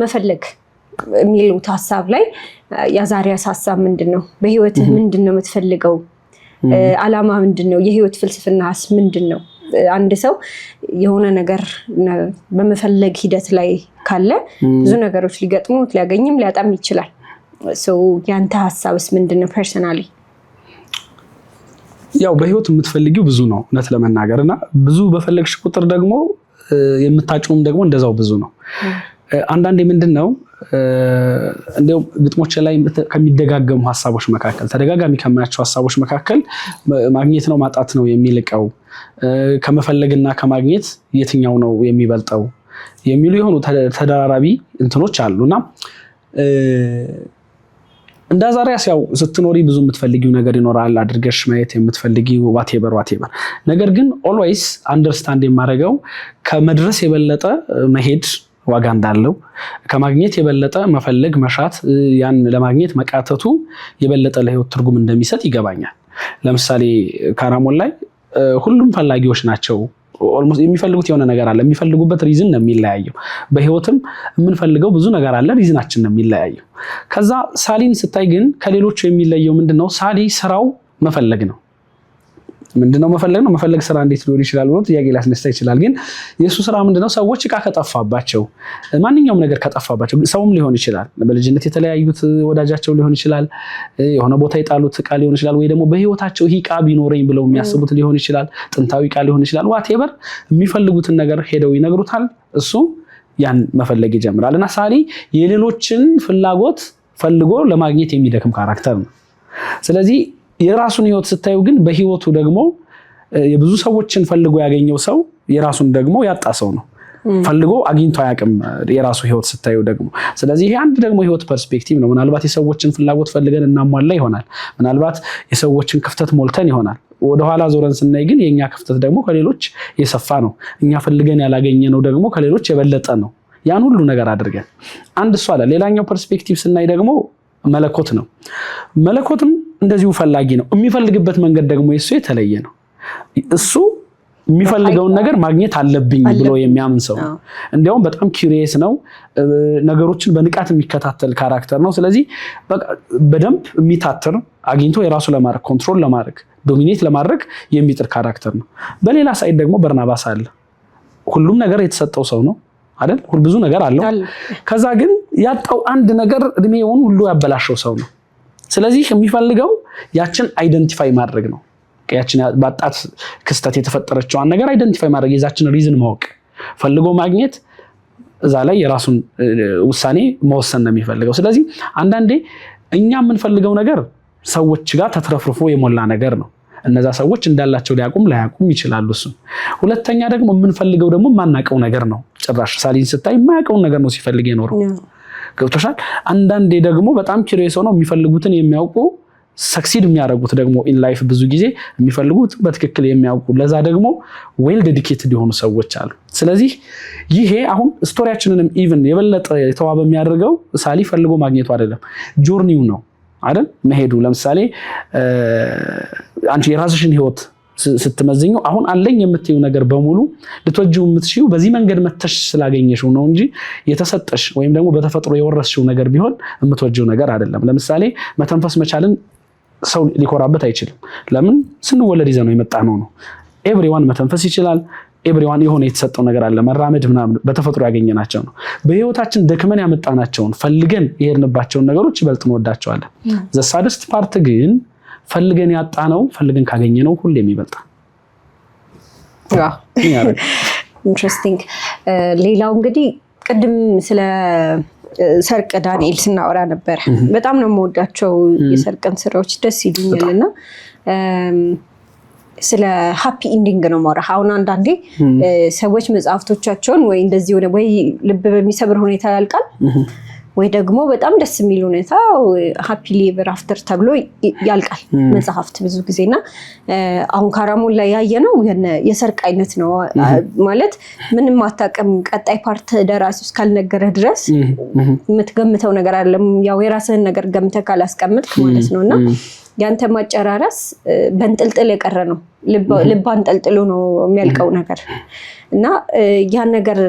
መፈለግ የሚለው ሐሳብ ላይ ያዛሪያስ ሐሳብ ምንድነው በህይወትህ ምንድነው የምትፈልገው አላማ ምንድነው የህይወት ፍልስፍናስ ምንድነው አንድ ሰው የሆነ ነገር በመፈለግ ሂደት ላይ ካለ ብዙ ነገሮች ሊገጥሙት ሊያገኝም ሊያጣም ይችላል ያንተ ሐሳብስ ምንድነው ፐርሰናሊ ያው በህይወት የምትፈልጊው ብዙ ነው እውነት ለመናገርና ብዙ በፈለግሽ ቁጥር ደግሞ የምታጭውም ደግሞ እንደዛው ብዙ ነው አንዳንዴ ምንድነው እንደው ግጥሞች ላይ ከሚደጋገሙ ሐሳቦች መካከል ተደጋጋሚ ከማያቸው ሐሳቦች መካከል ማግኘት ነው ማጣት ነው የሚልቀው ከመፈለግና ከማግኘት የትኛው ነው የሚበልጠው የሚሉ የሆኑ ተደራራቢ እንትኖች አሉና እንዳዛሪያስ ያው ስትኖሪ ብዙ የምትፈልጊው ነገር ይኖራል አድርገሽ ማየት የምትፈልጊው whatever ነገር ግን always አንደርስታንድ የማረጋው ከመድረስ የበለጠ መሄድ ዋጋ እንዳለው ከማግኘት የበለጠ መፈለግ መሻት ያን ለማግኘት መቃተቱ የበለጠ ለህይወት ትርጉም እንደሚሰጥ ይገባኛል ለምሳሌ ካራሞን ላይ ሁሉም ፈላጊዎች ናቸው ኦልሞስት የሚፈልጉት የሆነ ነገር አለ የሚፈልጉበት ሪዝን ነው የሚለያየው በህይወትም የምንፈልገው ብዙ ነገር አለ ሪዝናችን ነው የሚለያየው ከዛ ሳሊን ስታይ ግን ከሌሎቹ የሚለየው ምንድነው ሳሊ ስራው መፈለግ ነው ምንድነው መፈለግ ነው መፈለግ ስራ እንዴት ሊሆን ይችላል ብሎ ጥያቄ ሊያስነሳ ይችላል ግን የሱ ስራ ምንድነው ሰዎች እቃ ከጠፋባቸው ማንኛውም ነገር ከጠፋባቸው ሰውም ሊሆን ይችላል በልጅነት የተለያዩት ወዳጃቸው ሊሆን ይችላል የሆነ ቦታ ይጣሉት እቃ ሊሆን ይችላል ወይ ደግሞ በህይወታቸው ይሄ እቃ ቢኖረኝ ብለው የሚያስቡት ሊሆን ይችላል ጥንታዊ እቃ ሊሆን ይችላል whatever የሚፈልጉትን ነገር ሄደው ይነግሩታል እሱ ያን መፈለግ ይጀምራል እና ሳሊ የሌሎችን ፍላጎት ፈልጎ ለማግኘት የሚደክም ካራክተር ነው ስለዚህ የራሱን ህይወት ስታዩ ግን በህይወቱ ደግሞ የብዙ ሰዎችን ፈልጎ ያገኘው ሰው የራሱን ደግሞ ያጣ ሰው ነው ፈልጎ አግኝቶ አያውቅም የራሱ ህይወት ስታዩ ደግሞ ስለዚህ ይሄ አንድ ደግሞ ህይወት ፐርስፔክቲቭ ነው ምናልባት የሰዎችን ፍላጎት ፈልገን እናሟላ ይሆናል ምናልባት የሰዎችን ክፍተት ሞልተን ይሆናል ወደ ኋላ ዞረን ስናይ ግን የኛ ክፍተት ደግሞ ከሌሎች የሰፋ ነው እኛ ፈልገን ያላገኘነው ደግሞ ከሌሎች የበለጠ ነው ያን ሁሉ ነገር አድርገን አንድ እሱ አለ ሌላኛው ፐርስፔክቲቭ ስናይ ደግሞ መለኮት ነው መለኮትም እንደዚሁ ፈላጊ ነው የሚፈልግበት መንገድ ደግሞ የሱ የተለየ ነው እሱ የሚፈልገውን ነገር ማግኘት አለብኝ ብሎ የሚያምን ሰው እንዲያውም በጣም ኪዩሪየስ ነው ነገሮችን በንቃት የሚከታተል ካራክተር ነው ስለዚህ በደንብ የሚታተር አግኝቶ የራሱ ለማድረግ ኮንትሮል ለማድረግ ዶሚኔት ለማድረግ የሚጥር ካራክተር ነው በሌላ ሳይድ ደግሞ በርናባስ አለ ሁሉም ነገር የተሰጠው ሰው ነው አይደል ብዙ ነገር አለው ከዛ ግን ያጣው አንድ ነገር እድሜውን ሁሉ ያበላሸው ሰው ነው ስለዚህ የሚፈልገው ያችን አይደንቲፋይ ማድረግ ነው ያችን ባጣት ክስተት የተፈጠረችው ነገር አይደንቲፋይ ማድረግ የዛችን ሪዝን ማወቅ ፈልጎ ማግኘት እዛ ላይ የራሱን ውሳኔ መወሰን ነው የሚፈልገው። ስለዚህ አንዳንዴ እኛ የምንፈልገው ነገር ሰዎች ጋር ተትረፍርፎ የሞላ ነገር ነው። እነዛ ሰዎች እንዳላቸው ላያቁም ይችላሉ እሱ። ሁለተኛ ደግሞ የምንፈልገው ደግሞ የማናውቀው ነገር ነው። ጭራሽ ሳሊን ስታይ የማያውቀውን ነገር ነው ሲፈልግ የኖረው። ገብቶሻል? አንዳንዴ ደግሞ በጣም ኪሪየስ ሆነው የሚፈልጉትን የሚያውቁ ሰክሲድ የሚያደርጉት ደግሞ ኢን ላይፍ ብዙ ጊዜ የሚፈልጉት በትክክል የሚያውቁ ለዛ ደግሞ ዌል ዴዲኬትድ የሆኑ ሰዎች አሉ። ስለዚህ ይሄ አሁን ስቶሪያችንንም ኢቭን የበለጠ የተዋበ የሚያደርገው ሳሊ ፈልጎ ማግኘቱ አይደለም፣ ጆርኒው ነው አይደል? መሄዱ። ለምሳሌ አንቺ የራስሽን ህይወት ስትመዝኙ አሁን አለኝ የምትዩ ነገር በሙሉ ልትወጂው የምትሽው በዚህ መንገድ መተሽ ስላገኘሽው ነው እንጂ የተሰጠሽ ወይም ደግሞ በተፈጥሮ የወረስሽው ነገር ቢሆን የምትወጂው ነገር አይደለም። ለምሳሌ መተንፈስ መቻልን ሰው ሊኮራበት አይችልም። ለምን? ስንወለድ ይዘነው ነው የመጣ ነው። ኤቭሪዋን መተንፈስ ይችላል። ኤቭሪዋን የሆነ የተሰጠው ነገር አለ። መራመድ ምናምን በተፈጥሮ ያገኘናቸው ነው። በህይወታችን ደክመን ያመጣናቸውን ፈልገን የሄድንባቸውን ነገሮች ይበልጥ እንወዳቸዋለን። ዘ ሳድስት ፓርት ግን ፈልገን ያጣነው ፈልገን ካገኘነው ሁሌም ይበልጣል። ኢንትረስቲንግ። ሌላው እንግዲህ ቅድም ስለ ሰርቅ ዳንኤል ስናወራ ነበር። በጣም ነው የምወዳቸው የሰርቅን ስራዎች ደስ ይሉኛል እና ስለ ሃፒ ኢንዲንግ ነው ማውራ። አሁን አንዳንዴ ሰዎች መጽሐፍቶቻቸውን ወይ እንደዚህ ሆነ ወይ ልብ በሚሰብር ሁኔታ ያልቃል ወይ ደግሞ በጣም ደስ የሚል ሁኔታ ሃፒሊ ኤቨር አፍተር ተብሎ ያልቃል መጽሐፍት ብዙ ጊዜና አሁን ካራሞን ላይ ያየነው የሰርቅ አይነት ነው ማለት ምንም አታውቅም። ቀጣይ ፓርት ደራሲው እስካልነገረ ድረስ የምትገምተው ነገር አይደለም። ያው የራስህን ነገር ገምተህ ካላስቀምጥክ ማለት ነውና ያንተ ማጨራረስ በእንጥልጥል የቀረ ነው። ልብ አንጠልጥሎ ነው የሚያልቀው ነገር እና ያን ነገር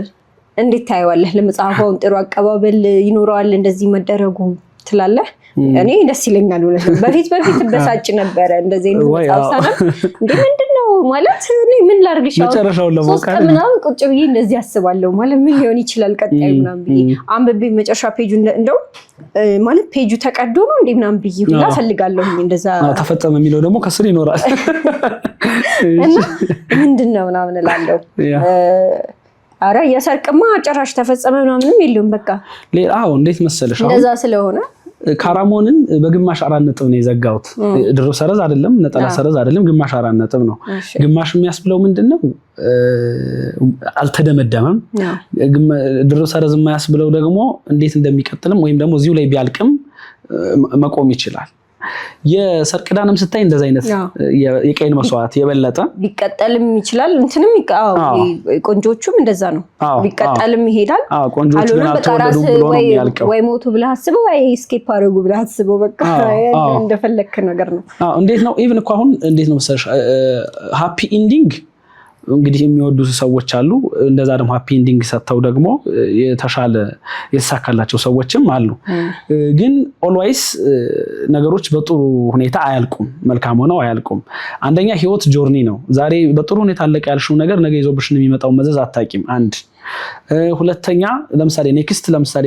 እንዴት ታየዋለህ? ለመጽሐፉን ጥሩ አቀባበል ይኖረዋል እንደዚህ መደረጉ ትላለህ? እኔ ደስ ይለኛል ማለት ነው። በፊት በሳጭ ነበረ እንደዚህ ነው ታውሳና እንዴ ምንድነው ማለት እኔ ምን ላርግሽ መጨረሻውን ለማወቅ ምናምን ቁጭ ብዬ እንደዚህ አስባለሁ ማለት ምን ሊሆን ይችላል ቀጣይ ምናምን ብዬ አንብቤ መጨረሻ ፔጁ እንደው ማለት ፔጁ ተቀዶ ነው እንዴ ምናምን ብዬ ሁላ ፈልጋለሁ። እንደዛ ተፈጸመ የሚለው ደግሞ ከስር ይኖራል እና ምንድነው ምናምን እላለሁ። አረ የሰርቅማ ጭራሽ ተፈጸመ ምናምንም የለውም በቃ አዎ። እንዴት መሰለሽ እንደዛ ስለሆነ ካራሞንን በግማሽ 4 ነጥብ ነው የዘጋሁት። ድሮ ሰረዝ አይደለም ነጠላ ሰረዝ አይደለም፣ ግማሽ 4 ነጥብ ነው። ግማሽ የሚያስብለው ምንድነው? አልተደመደመም። ድሮ ሰረዝ የማያስብለው ደግሞ እንዴት እንደሚቀጥልም ወይም ደግሞ እዚሁ ላይ ቢያልቅም መቆም ይችላል። የሰርቅዳንም ስታይ እንደዛ አይነት የቀይን መስዋዕት የበለጠ ቢቀጠልም ይችላል እንትንም ቆንጆቹም እንደዛ ነው። ቢቀጠልም ይሄዳል። ቆንጆቹ ግን አልተወለዱ ብሎ ነው የሚያልቀው። ወይ ሞቱ ብለህ አስበው ወይ ስኬፕ አደረጉ ብለህ አስበው በቃ እንደፈለክ ነገር ነው። እንዴት ነው ኢቭን እኮ አሁን እንዴት ነው መሰለሽ ሃፒ ኢንዲንግ እንግዲህ የሚወዱ ሰዎች አሉ። እንደዛ ደግሞ ሃፒ ኢንዲንግ ሰጥተው ደግሞ የተሻለ የተሳካላቸው ሰዎችም አሉ። ግን ኦልዌይስ ነገሮች በጥሩ ሁኔታ አያልቁም፣ መልካም ሆነው አያልቁም። አንደኛ ህይወት ጆርኒ ነው። ዛሬ በጥሩ ሁኔታ አለቀ ያልሽው ነገር ነገ ይዞብሽ የሚመጣው መዘዝ አታቂም። አንድ ሁለተኛ ለምሳሌ ኔክስት ለምሳሌ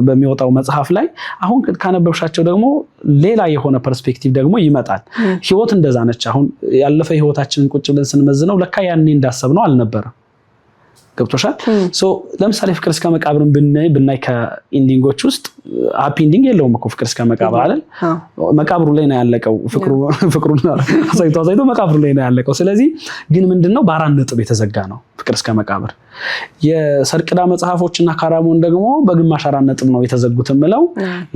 በሚወጣው መጽሐፍ ላይ አሁን ካነበብሻቸው ደግሞ ሌላ የሆነ ፐርስፔክቲቭ ደግሞ ይመጣል። ህይወት እንደዛ ነች። አሁን ያለፈ ህይወታችንን ቁጭ ብለን ስንመዝነው ለካ ያኔ እንዳሰብነው አልነበረም። ገብቶሻል? ለምሳሌ ፍቅር እስከ መቃብርን ብናይ ከኢንዲንጎች ውስጥ ሃፒ ኢንዲንግ የለውም እኮ ፍቅር እስከ መቃብር አይደል? መቃብሩ ላይ ነው ያለቀው። ፍቅሩን አሳይቶ መቃብሩ ላይ ነው ያለቀው። ስለዚህ ግን ምንድነው በ4 ነጥብ የተዘጋ ነው ፍቅር እስከ መቃብር። የሰርቅዳ መጽሐፎችና ካራሞን ደግሞ በግማሽ 4 ነጥብ ነው የተዘጉት የምለው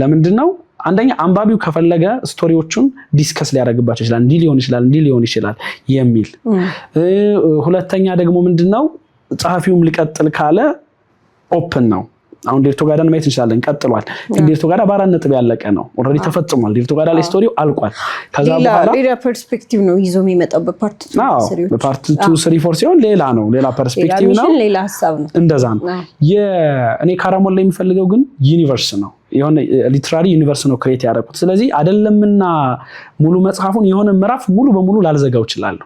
ለምንድነው? አንደኛ አንባቢው ከፈለገ ስቶሪዎቹን ዲስከስ ሊያደርግባቸው ይችላል። እንዲህ ሊሆን ይችላል የሚል። ሁለተኛ ደግሞ ምንድነው ጸሐፊውም ሊቀጥል ካለ ኦፕን ነው። አሁን ዴርቶ ጋዳን ማየት እንችላለን፣ ቀጥሏል። ግን ዴርቶ ጋዳ በ4 ነጥብ ያለቀ ነው። ኦልሬዲ ተፈጽሟል። ዴርቶ ጋዳ ላይ ስቶሪው አልቋል። ከዛ በኋላ ሌላ ፐርስፔክቲቭ ነው ይዞ የሚመጣው በፓርት 2 በፓርት 2 3 4 ሲሆን ሌላ ነው፣ ሌላ ፐርስፔክቲቭ ነው፣ ሌላ ሐሳብ ነው። እንደዛ ነው። እኔ ካራሞን ላይ የሚፈልገው ግን ዩኒቨርስ ነው። የሆነ ሊትራሪ ዩኒቨርስ ነው ክሬት ያደረኩት። ስለዚህ አይደለምና ሙሉ መጽሐፉን የሆነ ምዕራፍ ሙሉ በሙሉ ላልዘጋው ይችላል።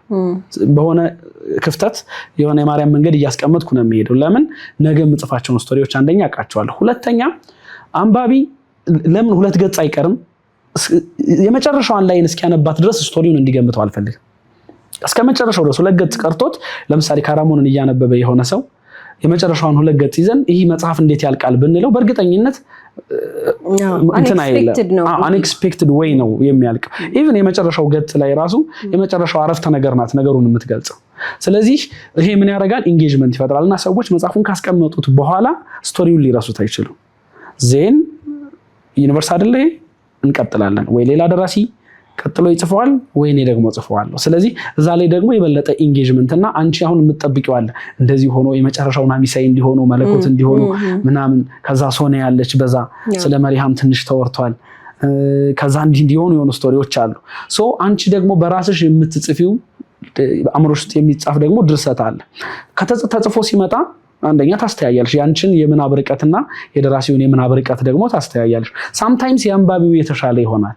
በሆነ ክፍተት የሆነ የማርያም መንገድ እያስቀመጥኩ ነው የሚሄደው። ለምን ነገ የምጽፋቸውን ስቶሪዎች አንደኛ አውቃቸዋለሁ፣ ሁለተኛ አንባቢ ለምን 2 ገጽ አይቀርም የመጨረሻውን ላይን እስኪያነባት ድረስ ስቶሪውን እንዲገምተው አልፈልግም። እስከ መጨረሻው ድረስ 2 ገጽ ቀርቶት ለምሳሌ ካራሞንን እያነበበ የሆነ ሰው የመጨረሻውን 2 ገጽ ይዘን ይህ መጽሐፍ እንዴት ያልቃል ብንለው በእርግጠኝነት አንኤክስፔክትድ ዌይ ነው የሚያልቀው። ኢቭን የመጨረሻው ገጽ ላይ ራሱ የመጨረሻው አረፍተ ነገር ናት ነገሩን የምትገልጸው። ስለዚህ ይሄ ምን ያደርጋል? ኢንጌጅመንት ይፈጥራልና ሰዎች መጽሐፉን ካስቀመጡት በኋላ ስቶሪውን ሊረሱት አይችሉም። ዜን ዩኒቨርስ አይደለ እንቀጥላለን ወይ ሌላ ደራሲ ቀጥሎ ይጽፈዋል ወይ እኔ ደግሞ ጽፈዋለሁ። ስለዚህ እዛ ላይ ደግሞ የበለጠ ኢንጌጅመንት እና አንቺ አሁን የምትጠብቂው አለ እንደዚህ ሆኖ የመጨረሻው ናሚሳይ እንዲሆኑ መለኮት እንዲሆኑ ምናምን ከዛ ሶኔ ያለች በዛ ስለ መሪሃም ትንሽ ተወርቷል ከዛ እንዲሆኑ የሆኑ ስቶሪዎች አሉ። ሶ አንቺ ደግሞ በራስሽ የምትጽፊው አእምሮሽ ውስጥ የሚጻፍ ደግሞ ድርሰት አለ። ተጽፎ ሲመጣ አንደኛ ታስተያያለሽ ያንቺን የምናብ ርቀትና የደራሲውን የምናብ ርቀት ደግሞ ታስተያያለሽ። ሳምታይምስ የአንባቢው የተሻለ ይሆናል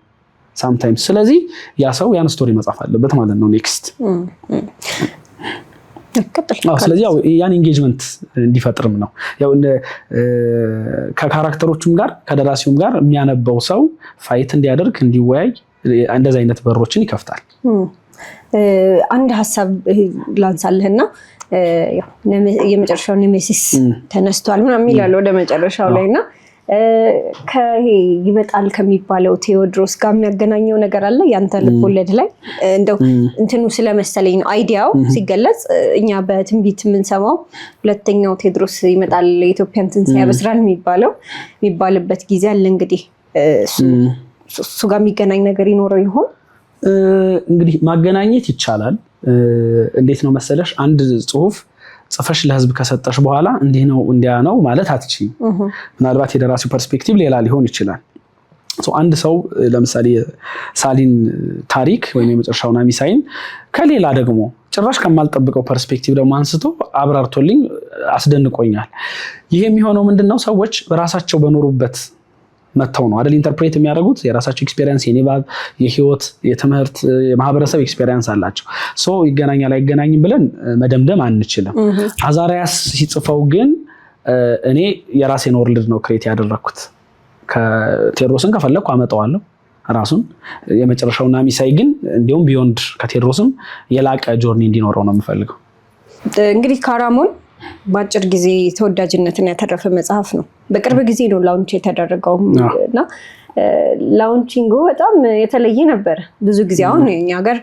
ሳምታይምስ። ስለዚህ ያ ሰው ያን ስቶሪ መጻፍ አለበት ማለት ነው ኔክስት። ስለዚህ ያው ያን ኢንጌጅመንት እንዲፈጥርም ነው ያው ከካራክተሮቹም ጋር ከደራሲውም ጋር የሚያነበው ሰው ፋይት እንዲያደርግ እንዲወያይ እንደዚህ አይነት በሮችን ይከፍታል። አንድ ሀሳብ ላንሳልህና የመጨረሻው ኔሜሲስ ተነስቷል ምናምን ይላል ወደ መጨረሻው ላይና ከይሄ ይመጣል ከሚባለው ቴዎድሮስ ጋር የሚያገናኘው ነገር አለ ያንተ ልቦለድ ላይ? እንደው እንትኑ ስለመሰለኝ ነው አይዲያው ሲገለጽ እኛ በትንቢት የምንሰማው ሁለተኛው ቴዎድሮስ ይመጣል የኢትዮጵያን ትንሣኤ ያበስራል የሚባልበት ጊዜ አለ። እንግዲህ እሱ ጋር የሚገናኝ ነገር ይኖረው ይሆን? እንግዲህ ማገናኘት ይቻላል። እንዴት ነው መሰለሽ አንድ ጽሁፍ ጽፈሽ ለህዝብ ከሰጠሽ በኋላ እንዲህ ነው እንዲያ ነው ማለት አትችይም። ምናልባት የደራሲው ፐርስፔክቲቭ ሌላ ሊሆን ይችላል። አንድ ሰው ለምሳሌ ሳሊን ታሪክ ወይም የመጨረሻው ናሚሳይን ከሌላ ደግሞ ጭራሽ ከማልጠብቀው ፐርስፔክቲቭ ደግሞ አንስቶ አብራርቶልኝ አስደንቆኛል። ይሄ የሚሆነው ምንድነው ሰዎች በራሳቸው በኖሩበት መተው ነው አይደል ኢንተርፕሬት የሚያደርጉት የራሳቸው ኤክስፒሪየንስ የኔባብ የህይወት የትምህርት የማህበረሰብ ኤክስፒሪየንስ አላቸው። ይገናኛል አይገናኝም ብለን መደምደም አንችልም። አዛሪያስ ሲጽፈው ግን እኔ የራሴን ወርልድ ነው ክሬት ያደረኩት ከቴዎድሮስን ከፈለኩ አመጣዋለሁ ራሱን የመጨረሻው ናሚሳይ ግን እንዲሁም ቢዮንድ ከቴዎድሮስም የላቀ ጆርኒ እንዲኖረው ነው የምፈልገው። እንግዲህ ካራሞን በአጭር ጊዜ ተወዳጅነትን ያተረፈ መጽሐፍ ነው። በቅርብ ጊዜ ነው ላውንች የተደረገው እና ላውንቺንጉ በጣም የተለየ ነበር። ብዙ ጊዜ አሁን እኛ ሀገር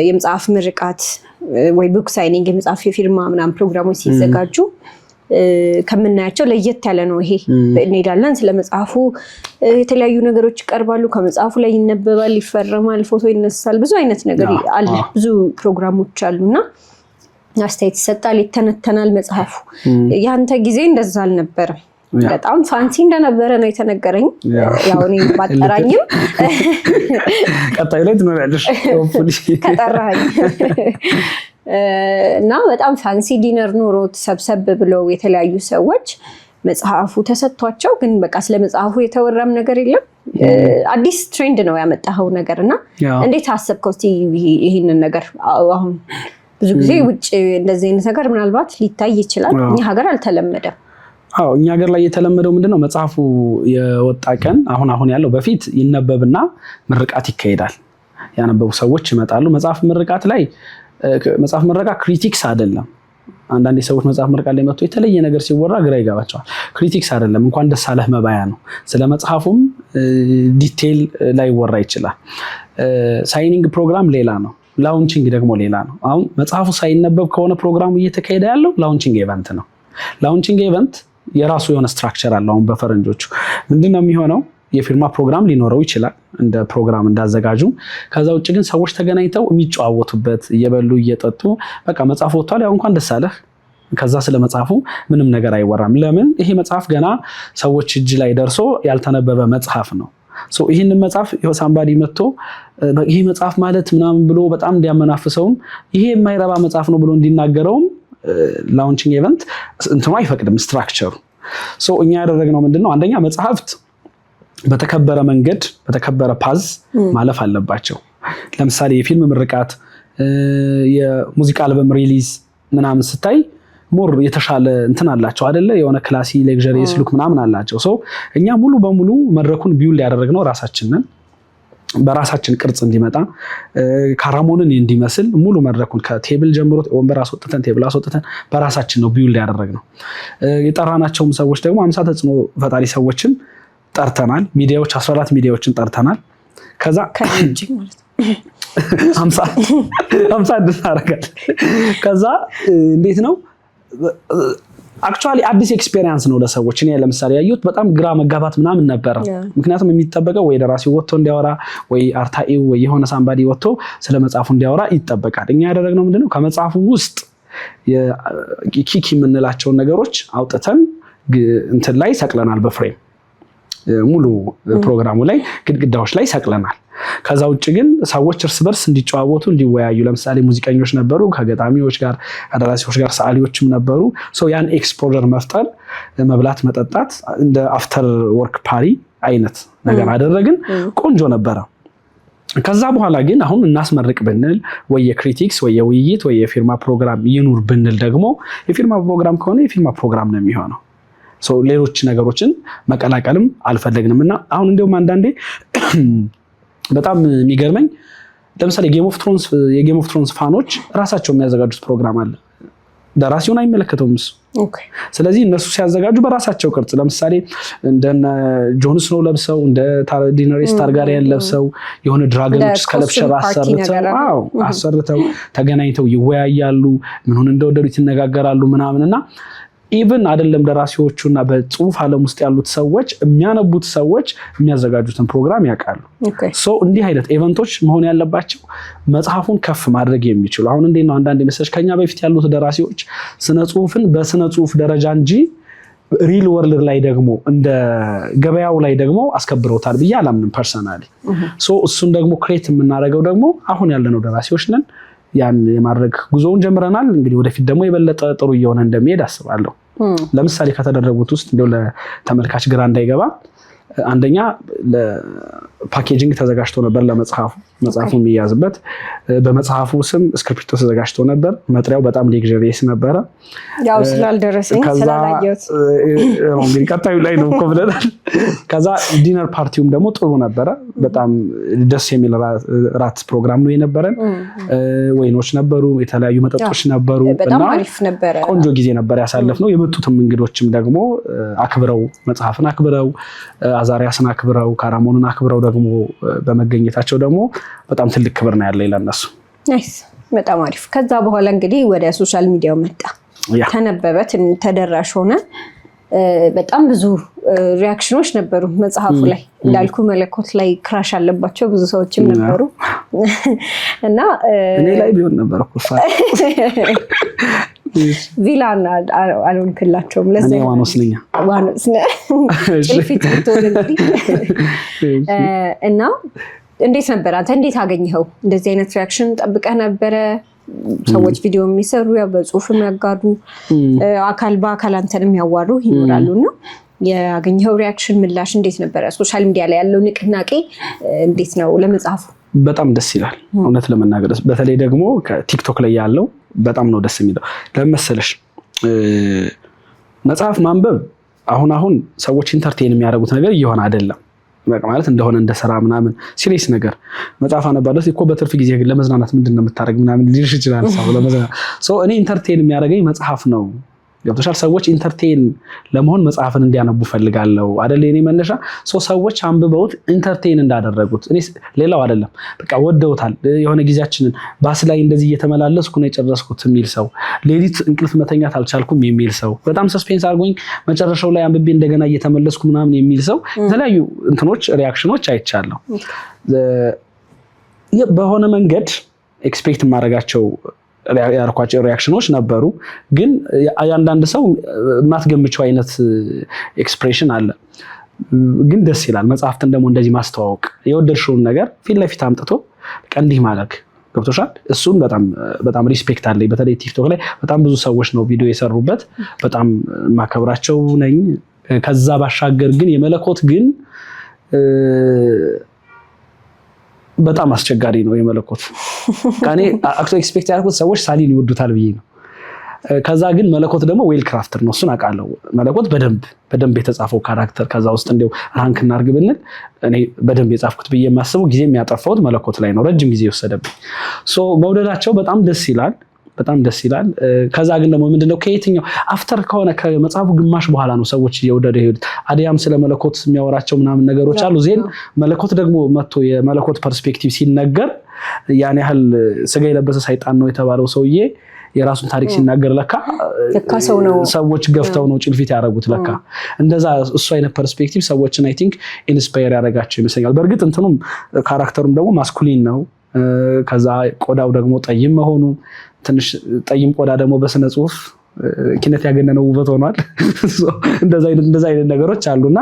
የመጽሐፍ ምርቃት ወይ ቡክ ሳይኒንግ የመጽሐፍ የፊርማ ምናምን ፕሮግራሞች ሲዘጋጁ ከምናያቸው ለየት ያለ ነው። ይሄ እንሄዳለን ስለ መጽሐፉ የተለያዩ ነገሮች ይቀርባሉ፣ ከመጽሐፉ ላይ ይነበባል፣ ይፈረማል፣ ፎቶ ይነሳል፣ ብዙ አይነት ነገር አለ፣ ብዙ ፕሮግራሞች አሉና አስተያየት ይሰጣል፣ ይተነተናል መጽሐፉ። ያንተ ጊዜ እንደዛ አልነበረም። በጣም ፋንሲ እንደነበረ ነው የተነገረኝ። ያው እኔ ባጠራኝም ቀጣይ ላይ ትኖሪያለሽ ከጠራኝ እና በጣም ፋንሲ ዲነር ኖሮት ሰብሰብ ብለው የተለያዩ ሰዎች መጽሐፉ ተሰጥቷቸው ግን በቃ ስለ መጽሐፉ የተወራም ነገር የለም። አዲስ ትሬንድ ነው ያመጣኸው ነገርና እንዴት አሰብከው እስቲ ይሄንን ነገር? አሁን ብዙ ጊዜ ውጭ እንደዚህ አይነት ነገር ምናልባት ሊታይ ይችላል፣ እኛ ሀገር አልተለመደም። እኛ ሀገር ላይ የተለመደው ምንድነው መጽሐፉ የወጣ ቀን አሁን ያለው በፊት ይነበብና ምርቃት ይካሄዳል። ያነበቡ ሰዎች ይመጣሉ። መጽሐፍ ምርቃት ላይ መጽሐፍ ምረቃ ክሪቲክስ አይደለም። አንዳንድ ሰዎች መጽሐፍ ምርቃት ላይ መጥቶ የተለየ ነገር ሲወራ ግራ ይገባቸዋል። ክሪቲክስ አይደለም፣ እንኳን ደስ አለህ መባያ ነው። ስለ መጽሐፉም ዲቴል ላይ ወራ ይችላል። ሳይኒንግ ፕሮግራም ሌላ ነው፣ ላውንቺንግ ደግሞ ሌላ ነው። አሁን መጽሐፉ ሳይነበብ ከሆነ ፕሮግራሙ እየተካሄደ ያለው ላውንቺንግ ኢቨንት ነው። ላውንቺንግ ኢቨንት የራሱ የሆነ ስትራክቸር አለው። አሁን በፈረንጆቹ ምንድነው የሚሆነው? የፊርማ ፕሮግራም ሊኖረው ይችላል እንደ ፕሮግራም እንዳዘጋጁ። ከዛ ውጭ ግን ሰዎች ተገናኝተው የሚጨዋወቱበት እየበሉ እየጠጡ በቃ መጽሐፍ ወጥቷል ያው እንኳን ደስ አለህ። ከዛ ስለ መጽሐፉ ምንም ነገር አይወራም። ለምን? ይሄ መጽሐፍ ገና ሰዎች እጅ ላይ ደርሶ ያልተነበበ መጽሐፍ ነው። ይህንን መጽሐፍ ሳምባዲ መጥቶ ይሄ መጽሐፍ ማለት ምናምን ብሎ በጣም እንዲያመናፍሰውም ይሄ የማይረባ መጽሐፍ ነው ብሎ እንዲናገረውም ላውንቺንግ ኢቨንት እንትኑ አይፈቅድም ስትራክቸሩ። እኛ ያደረግነው ምንድነው? አንደኛ መጽሐፍት በተከበረ መንገድ በተከበረ ፓዝ ማለፍ አለባቸው። ለምሳሌ የፊልም ምርቃት፣ የሙዚቃ አልበም ሪሊዝ ምናምን ስታይ ሞር የተሻለ እንትን አላቸው አይደለ? የሆነ ክላሲ ሌክዠሪ ስሉክ ምናምን አላቸው። እኛ ሙሉ በሙሉ መድረኩን ቢውል ያደረግነው ራሳችንን በራሳችን ቅርጽ እንዲመጣ ካራሞንን እንዲመስል ሙሉ መድረኩን ከቴብል ጀምሮ ወንበር አስወጥተን ቴብል አስወጥተን በራሳችን ነው ቢውልድ ያደረግነው። የጠራናቸውም ሰዎች ደግሞ 50 ተጽዕኖ ፈጣሪ ሰዎችን ጠርተናል። ሚዲያዎች 14 ሚዲያዎችን ጠርተናል። ከዛ 50 እናደርጋለን። ከዛ እንዴት ነው አክቹዋሊ አዲስ ኤክስፔሪየንስ ነው ለሰዎች። እኔ ለምሳሌ ያየሁት በጣም ግራ መጋባት ምናምን ነበረ። ምክንያቱም የሚጠበቀው ወይ ደራሲው ወጥቶ እንዲያወራ ወይ አርታኢው ወይ የሆነ ሳምባዲ ወጥቶ ስለ መጽሐፉ እንዲያወራ ይጠበቃል። እኛ ያደረግነው ምንድነው ከመጽሐፉ ውስጥ ኪኪ የምንላቸውን ነገሮች አውጥተን እንትን ላይ ሰቅለናል። በፍሬም ሙሉ ፕሮግራሙ ላይ ግድግዳዎች ላይ ሰቅለናል። ከዛ ውጭ ግን ሰዎች እርስ በርስ እንዲጨዋወቱ እንዲወያዩ፣ ለምሳሌ ሙዚቀኞች ነበሩ ከገጣሚዎች ጋር ከደራሲዎች ጋር ሰዓሊዎችም ነበሩ። ያን ኤክስፖዠር መፍጠር መብላት መጠጣት እንደ አፍተር ወርክ ፓሪ አይነት ነገር አደረግን። ቆንጆ ነበረ። ከዛ በኋላ ግን አሁን እናስመርቅ ብንል ወይ የክሪቲክስ ወይ የውይይት ወይ የፊርማ ፕሮግራም ይኑር ብንል ደግሞ የፊርማ ፕሮግራም ከሆነ የፊርማ ፕሮግራም ነው የሚሆነው። ሌሎች ነገሮችን መቀላቀልም አልፈለግንም እና አሁን እንዲሁም አንዳንዴ በጣም የሚገርመኝ ለምሳሌ የጌም ኦፍ ትሮንስ ፋኖች ራሳቸው የሚያዘጋጁት ፕሮግራም አለ። ደራሲውን አይመለከተውም እሱ። ስለዚህ እነሱ ሲያዘጋጁ በራሳቸው ቅርጽ ለምሳሌ እንደነ ጆን ስኖው ለብሰው እንደ ዲነሪስ ታርጋሪያን ለብሰው የሆነ ድራገኖች ስከለፕቸር አሰርተው ተገናኝተው ይወያያሉ። ምኑን እንደወደዱት ይነጋገራሉ ምናምንና ኢቭን አይደለም ደራሲዎቹና በጽሁፍ ዓለም ውስጥ ያሉት ሰዎች የሚያነቡት ሰዎች የሚያዘጋጁትን ፕሮግራም ያውቃሉ። እንዲህ አይነት ኢቨንቶች መሆን ያለባቸው መጽሐፉን ከፍ ማድረግ የሚችሉ አሁን እንዴት ነው አንዳንድ መሰለሽ ከኛ በፊት ያሉት ደራሲዎች ስነ ጽሁፍን በስነ ጽሁፍ ደረጃ እንጂ ሪል ወርልድ ላይ ደግሞ እንደ ገበያው ላይ ደግሞ አስከብረውታል ብዬ አላምንም ፐርሰናሊ። እሱን ደግሞ ክሬት የምናደርገው ደግሞ አሁን ያለነው ደራሲዎች ነን። ያን የማድረግ ጉዞውን ጀምረናል። እንግዲህ ወደፊት ደግሞ የበለጠ ጥሩ እየሆነ እንደሚሄድ አስባለሁ። ለምሳሌ ከተደረጉት ውስጥ እንደው ለተመልካች ግራ እንዳይገባ አንደኛ ለፓኬጂንግ ተዘጋጅቶ ነበር መጽሐፉ የሚያዝበት በመጽሐፉ ስም ስክሪፕቶ ተዘጋጅቶ ነበር። መጥሪያው በጣም ሌክዠሪየስ ነበረ። ያው ስላልደረሰኝ ስላላየሁት እንግዲህ ቀጣዩ ላይ ነው እኮ ብለናል። ከዛ ዲነር ፓርቲውም ደግሞ ጥሩ ነበረ። በጣም ደስ የሚል ራት ፕሮግራም ነው የነበረን። ወይኖች ነበሩ፣ የተለያዩ መጠጦች ነበሩ። በጣም አሪፍ ነበረ። ቆንጆ ጊዜ ነበር ያሳለፍነው። የመጡትም እንግዶችም ደግሞ አክብረው መጽሐፍን አክብረው አዛሪያስን አክብረው ካራሞንን አክብረው ደግሞ በመገኘታቸው ደግሞ በጣም ትልቅ ክብር ነው ያለው ለነሱ። ናይስ፣ በጣም አሪፍ። ከዛ በኋላ እንግዲህ ወደ ሶሻል ሚዲያው መጣ፣ ተነበበ፣ ተደራሽ ሆነ። በጣም ብዙ ሪያክሽኖች ነበሩ መጽሐፉ ላይ። እንዳልኩ መለኮት ላይ ክራሽ አለባቸው ብዙ ሰዎችም ነበሩ እና እኔ ላይ ቢሆን ነበር እኮ ቪላን አልሆንክላቸውም። ለዚህ ዋኖስ ነኝ ፊት ብትሆን እንግዲህ እና እንዴት ነበር? አንተ እንዴት አገኘኸው? እንደዚህ አይነት ሪያክሽን ጠብቀህ ነበረ? ሰዎች ቪዲዮ የሚሰሩ ያው በጽሁፍ የሚያጋሩ በአካል አንተን የሚያዋሩ ይኖራሉ እና ያገኘኸው ሪያክሽን ምላሽ እንዴት ነበረ? ሶሻል ሚዲያ ላይ ያለው ንቅናቄ እንዴት ነው ለመጽሐፉ? በጣም ደስ ይላል እውነት ለመናገር። በተለይ ደግሞ ከቲክቶክ ላይ ያለው በጣም ነው ደስ የሚለው። ለምን መሰለሽ መጽሐፍ ማንበብ አሁን ሰዎች ኢንተርቴን የሚያደርጉት ነገር እየሆነ አይደለም። ማለት እንደሆነ እንደ ስራ ምናምን ሲሪየስ ነገር መጽሐፍ አነባለሁ እኮ በትርፍ ጊዜ ለመዝናናት ምንድን ነው የምታደርግ ምናምን ሊልሽ ይችላል ሰው ለመዝናናት። እኔ ኢንተርቴን የሚያደርገኝ መጽሐፍ ነው። ገብቶሻል? ሰዎች ኢንተርቴን ለመሆን መጽሐፍን እንዲያነቡ ፈልጋለሁ አይደል? የኔ መነሻ ሰዎች አንብበውት ኢንተርቴን እንዳደረጉት እኔ ሌላው አይደለም በቃ ወደውታል። የሆነ ጊዜያችንን ባስ ላይ እንደዚህ እየተመላለስኩ ነው የጨረስኩት የሚል ሰው፣ ሌሊት እንቅልፍ መተኛት አልቻልኩም የሚል ሰው፣ በጣም ሰስፔንስ አድርጎኝ መጨረሻው ላይ አንብቤ እንደገና እየተመለስኩ ምናምን የሚል ሰው፣ የተለያዩ እንትኖች ሪያክሽኖች አይቻለሁ። በሆነ መንገድ ኤክስፔክት የማደርጋቸው ያርኳቸው ሪያክሽኖች ነበሩ። ግን አንዳንድ ሰው የማትገምቸው አይነት ኤክስፕሬሽን አለ። ግን ደስ ይላል መጽሐፍትን ደግሞ እንደዚህ ማስተዋወቅ፣ የወደድሽውን ነገር ፊት ለፊት አምጥቶ እንዲህ ማድረግ። ገብቶሻል? እሱን በጣም ሪስፔክት አለኝ። በተለይ ቲክቶክ ላይ በጣም ብዙ ሰዎች ነው ቪዲዮ የሰሩበት፣ በጣም ማከብራቸው ነኝ። ከዛ ባሻገር ግን የመለኮት ግን በጣም አስቸጋሪ ነው የመለኮት። ካኔ አክቶ ኤክስፔክት ያደረኩት ሰዎች ሳሊን ይወዱታል ብዬ ነው። ከዛ ግን መለኮት ደግሞ ዌል ክራፍተር ነው። እሱን አውቃለሁ። መለኮት በደንብ የተጻፈው ካራክተር ከዛ ውስጥ እንደው ራንክ እናድርግ ብንል እኔ በደንብ የጻፍኩት ብዬ የማስበው ጊዜ የሚያጠፋውት መለኮት ላይ ነው። ረጅም ጊዜ ወሰደብኝ። መውደዳቸው በጣም ደስ ይላል። ከዛ ግን ደግሞ ምንድነው ከየትኛው አፍተር ከሆነ ከመጽሐፉ ግማሽ በኋላ ነው ሰዎች እየወደዱ ይሄዱት። አዲያም ስለ መለኮት የሚያወራቸው ምናምን ነገሮች አሉ። ዜን መለኮት ደግሞ መጥቶ የመለኮት ፐርስፔክቲቭ ሲነገር ያን ያህል ስጋ የለበሰ ሰይጣን ነው የተባለው ሰውዬ የራሱን ታሪክ ሲናገር ለካ ሰው ነው ሰዎች ገፍተው ነው ጭልፊት ያደረጉት ለካ እንደዛ እሱ አይነት ፐርስፔክቲቭ ሰዎችን አይ ቲንክ ኢንስፓየር ያደረጋቸው ይመስለኛል። በእርግጥ እንትኑም ካራክተሩም ደግሞ ማስኩሊን ነው። ከዛ ቆዳው ደግሞ ጠይም መሆኑ ትንሽ ጠይም ቆዳ ደግሞ በስነ ጽሁፍ ኪነት ያገነነው ውበት ሆኗል። እንደዛ አይነት ነገሮች አሉና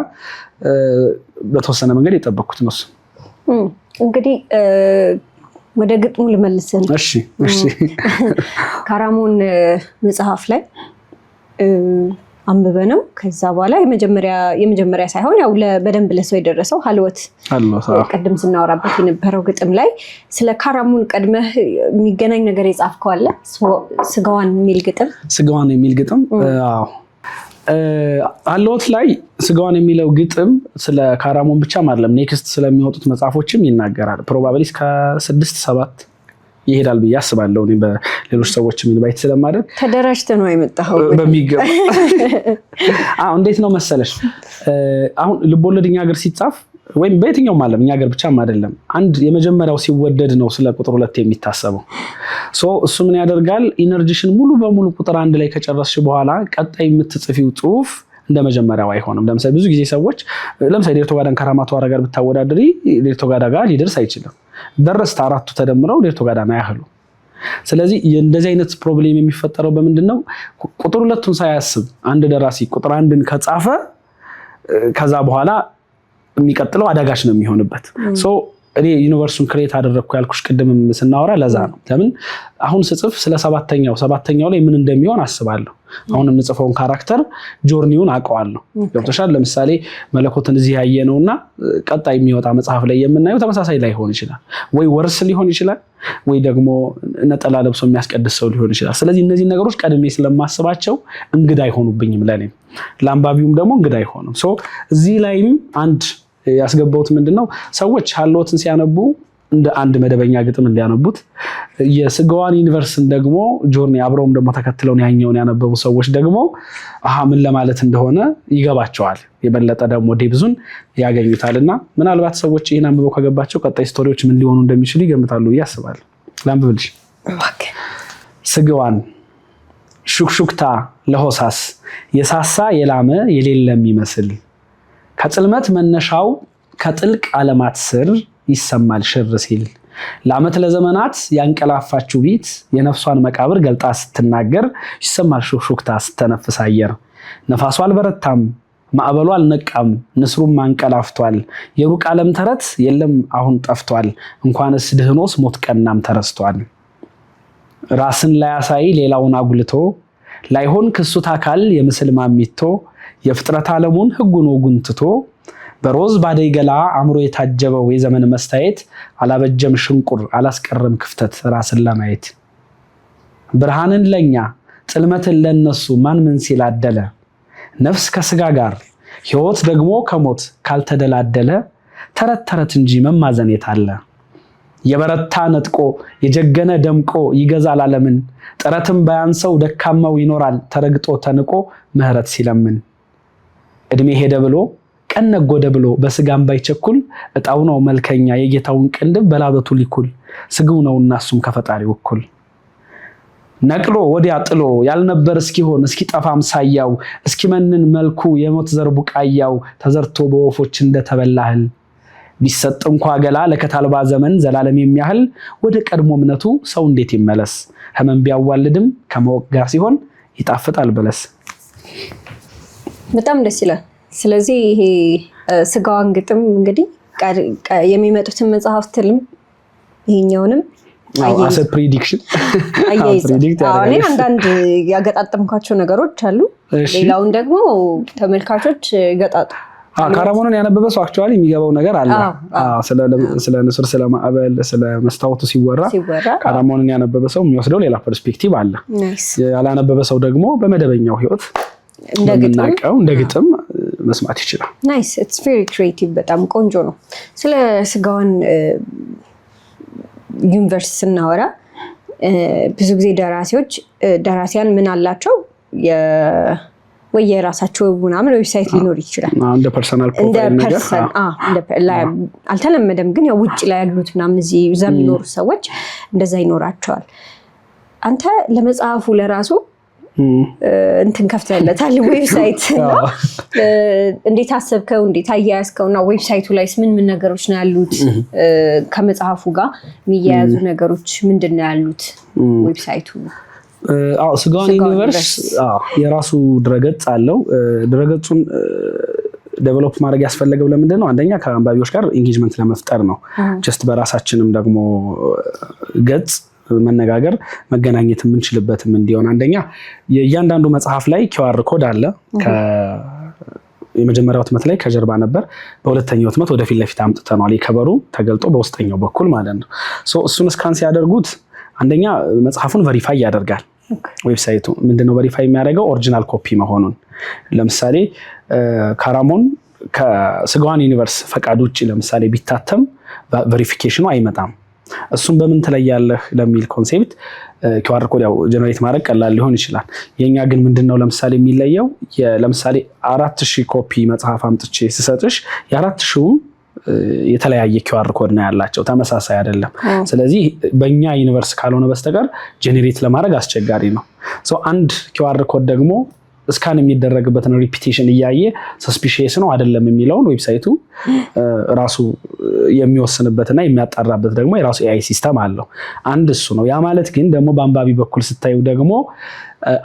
በተወሰነ መንገድ የጠበቅኩት ነው። እንግዲህ ወደ ግጥሙ ልመልስን። እሺ ካራሞን መጽሐፍ ላይ አንብበነው ከዛ በኋላ የመጀመሪያ ሳይሆን ያው በደንብ ለሰው የደረሰው ሀልወት ቀደም ስናወራበት የነበረው ግጥም ላይ ስለ ካራሞን ቀድመህ የሚገናኝ ነገር የጻፍከው አለ? ስጋዋን የሚል ግጥም አዎ ሀልወት ላይ ስጋዋን የሚለው ግጥም ስለ ካራሞን ብቻም አይደለም ኔክስት ስለሚወጡት መጽሐፎችም ይናገራል። ፕሮባብሊ እስከ 6-7 ይሄዳል ብዬ አስባለሁ። እኔ በሌሎች ሰዎችም ኢንቫይት ስለማደርግ ተደራጅተህ ነው የመጣኸው በሚገባ። እንዴት ነው መሰለሽ አሁን ልቦለድኛ ሀገር ሲጻፍ ወይም በየትኛውም ዓለም እኛ ሀገር ብቻም አይደለም አንድ የመጀመሪያው ሲወደድ ነው ስለ ቁጥር 2 የሚታሰበው። እሱ ምን ያደርጋል ኢነርጂሽን ሙሉ በሙሉ ቁጥር 1 ላይ ከጨረስሽ በኋላ ቀጣይ የምትጽፊው ጽሁፍ እንደመጀመሪያው አይሆንም። ለምሳሌ ብዙ ጊዜ ሰዎች ለምሳሌ ዴርቶጋዳን ከራማቶራ ጋር ብታወዳድሪ ዴርቶጋዳ ጋር ሊደርስ አይችልም። ደረስታ አራቱ ተደምረው ዴርቶጋዳን አያህሉ። ስለዚህ እንደዚህ አይነት ፕሮብሌም የሚፈጠረው በምንድነው ቁጥር 2ን ሳያስብ አንድ ደራሲ ቁጥር 1ን ከጻፈ ከዛ በኋላ የሚቀጥለው አዳጋች ነው የሚሆንበት። እኔ ዩኒቨርሱን ክሬት አደረግኩ ያልኩሽ ቅድምም ስናወራ ለዛ ነው። ለምን አሁን ስጽፍ ስለ ሰባተኛው ላይ ምን እንደሚሆን አስባለሁ። አሁን የምጽፈውን ካራክተር ጆርኒውን አውቀዋለሁ። ገብቶሻል? ለምሳሌ መለኮትን እዚህ ያየነውና ቀጣይ የሚወጣ መጽሐፍ ላይ የምናየው ተመሳሳይ ላይሆን ይችላል። ወይ ወርስ ሊሆን ይችላል፣ ወይ ደግሞ ነጠላ ለብሶ የሚያስቀድስ ሰው ሊሆን ይችላል። ስለዚህ እነዚህ ነገሮች ቀድሜ ስለማስባቸው እንግዳ አይሆኑብኝም፣ ለኔም ለአንባቢውም ደግሞ እንግዳ አይሆኑም። እዚህ ላይም አንድ ያስገባውት ምንድነው ሰዎች ሀልወትን ሲያነቡ እንደ አንድ መደበኛ ግጥም እንዲያነቡት የስጋዋን ዩኒቨርስን ደግሞ ጆርኒ አብረውም ደግሞ ተከትለው ያኛውን ያነበቡ ሰዎች ደግሞ ምን ለማለት እንደሆነ ይገባቸዋል። የበለጠ ደግሞ ዴብዙን ያገኙታልና ምናልባት ሰዎች ይሄን አንብበው ከገባቸው ቀጣይ ስቶሪዎች ምን ሊሆኑ እንደሚችሉ ይገምታሉ ብዬ አስባለሁ። ላንብብልሽ። ስጋዋን ሹክሹክታ ለሆሳስ የሳሳ የላመ የሌለ የሚመስል ከጽልመት መነሻው ከጥልቅ ዓለማት ስር ይሰማል ሽር ሲል ለዓመት ለዘመናት ያንቀላፋችው ቤት የነፍሷን መቃብር ገልጣ ስትናገር ይሰማል ሹክሹክታ ስተነፍስ አየር። ነፋሱ አልበረታም ማዕበሉ አልነቃም ንስሩም አንቀላፍቷል የሩቅ ዓለም ተረት የለም አሁን ጠፍቷል እንኳንስ ድህኖስ ሞት ቀናም ተረስቷል። ራስን ላያሳይ ሌላውን አጉልቶ ላይሆን ክሱት አካል የምስል ማሚቶ የፍጥረት ዓለሙን ህጉን ወጉን ትቶ በሮዝ ባደይ ገላ አምሮ የታጀበው የዘመን መስታየት አላበጀም ሽንቁር አላስቀረም ክፍተት ራስን ለማየት። ብርሃንን ለኛ ጽልመትን ለነሱ ማን ምን ሲላደለ ነፍስ ከስጋ ጋር ህይወት ደግሞ ከሞት ካልተደላደለ ተረት ተረት እንጂ መማዘኔት አለ። የበረታ ነጥቆ የጀገነ ደምቆ ይገዛል ዓለምን ጥረትም ባያንሰው ደካማው ይኖራል ተረግጦ ተንቆ ምህረት ሲለምን። እድሜ ሄደ ብሎ ቀን ነጎደ ብሎ በስጋም ባይቸኩል እጣው ነው መልከኛ የጌታውን ቅንድብ በላበቱ ሊኩል ስግው ነውና እሱም ከፈጣሪው እኩል። ነቅሎ ወዲያ ጥሎ ያልነበር እስኪሆን እስኪጠፋም ሳያው እስኪመንን መልኩ የሞት ዘር ቡቃያው ተዘርቶ በወፎች እንደተበላህል ቢሰጥ እንኳ ገላ ለከታልባ ዘመን ዘላለም የሚያህል ወደ ቀድሞ እምነቱ ሰው እንዴት ይመለስ ህመም ቢያዋልድም ከመወቅ ጋር ሲሆን ይጣፍጣል በለስ። በጣም ደስ ይላል። ስለዚህ ይሄ ስጋዋን ግጥም እንግዲህ የሚመጡትን መጽሐፍትልም ይሄኛውንም አሰ ፕሪዲክሽን እኔ አንዳንድ ያገጣጠምኳቸው ነገሮች አሉ። ሌላውን ደግሞ ተመልካቾች ይገጣጡ። ካራሞንን ያነበበ ሰው አክቹዋሊ የሚገባው ነገር አለ። ስለ ንስር፣ ስለ ማዕበል፣ ስለ መስታወቱ ሲወራ ካራሞንን ያነበበ ሰው የሚወስደው ሌላ ፐርስፔክቲቭ አለ። ያላነበበ ሰው ደግሞ በመደበኛው ህይወት እንደምናውቀው እንደ ግጥም መስማት ይችላል። ናይስ ኢትስ ቬሪ ክሪኤቲቭ በጣም ቆንጆ ነው። ስለ ስጋዋን ዩኒቨርስ ስናወራ ብዙ ጊዜ ደራሲያን ምን አላቸው ወይ የራሳቸው ምናምን ዌብሳይት ሊኖር ይችላል እንደ ፐርሰናል ፕሮፋይል ነገር አልተለመደም፣ ግን ያው ውጭ ላይ ያሉት ምናምን እዚህ የሚኖሩ ሰዎች እንደዛ ይኖራቸዋል። አንተ ለመጽሐፉ ለራሱ እንትን ከፍተህለታል ዌብሳይት ነው። እንዴት አሰብከው? እንዴት አያያዝከው? እና ዌብሳይቱ ላይ ምን ነገሮች ነው ያሉት? ከመጽሐፉ ጋር የሚያያዙ ነገሮች ምንድን ነው ያሉት ዌብሳይቱ? ስጋዋን ዩኒቨርስ የራሱ ድረገጽ አለው። ድረገጹን ዴቨሎፕ ማድረግ ያስፈለገው ለምንድን ነው? አንደኛ ከአንባቢዎች ጋር ኢንጌጅመንት ለመፍጠር ነው። ጀስት በራሳችንም ደግሞ ገጽ መነጋገር መገናኘት የምንችልበትም እንዲሆን አንደኛ የእያንዳንዱ መጽሐፍ ላይ ኪውአር ኮድ አለ። የመጀመሪያው ህትመት ላይ ከጀርባ ነበር። በሁለተኛው ህትመት ወደፊት ለፊት አምጥተናል። የከበሩ ተገልጦ በውስጠኛው በኩል ማለት ነው። እሱን ስካን ሲያደርጉት አንደኛ መጽሐፉን ቨሪፋይ ያደርጋል። ዌብሳይቱ ምንድነው ቨሪፋይ የሚያደርገው? ኦሪጂናል ኮፒ መሆኑን። ለምሳሌ ካራሞን ከስጋዋን ዩኒቨርስ ፈቃድ ውጭ ለምሳሌ ቢታተም ቨሪፊኬሽኑ አይመጣም። እሱም በምን ትለያለህ ለሚል ኮንሴፕት ኪውአር ኮድ ያው ጀነሬት ማድረግ ቀላል ሊሆን ይችላል። የኛ ግን ምንድነው ለምሳሌ የሚለየው ለምሳሌ 4000 ኮፒ መጽሐፍ አምጥቼ ስሰጥሽ የ4000 የተለያየ ኪውአር ኮድ ነው ያላቸው፣ ተመሳሳይ አይደለም። ስለዚህ በእኛ ዩኒቨርስ ካልሆነ በስተቀር ጀነሬት ለማድረግ አስቸጋሪ ነው። አንድ ኪውአር ኮድ ደግሞ ስካን የሚደረግበትን ሪፒቴሽን እያየ ሰስፒሺየስ ነው አይደለም የሚለውን ዌብሳይቱ ራሱ የሚወስንበትና የሚያጣራበት ደግሞ የራሱ ኤአይ ሲስተም አለው። አንድ እሱ ነው። ያ ማለት ግን ደግሞ በአንባቢ በኩል ስታዩ ደግሞ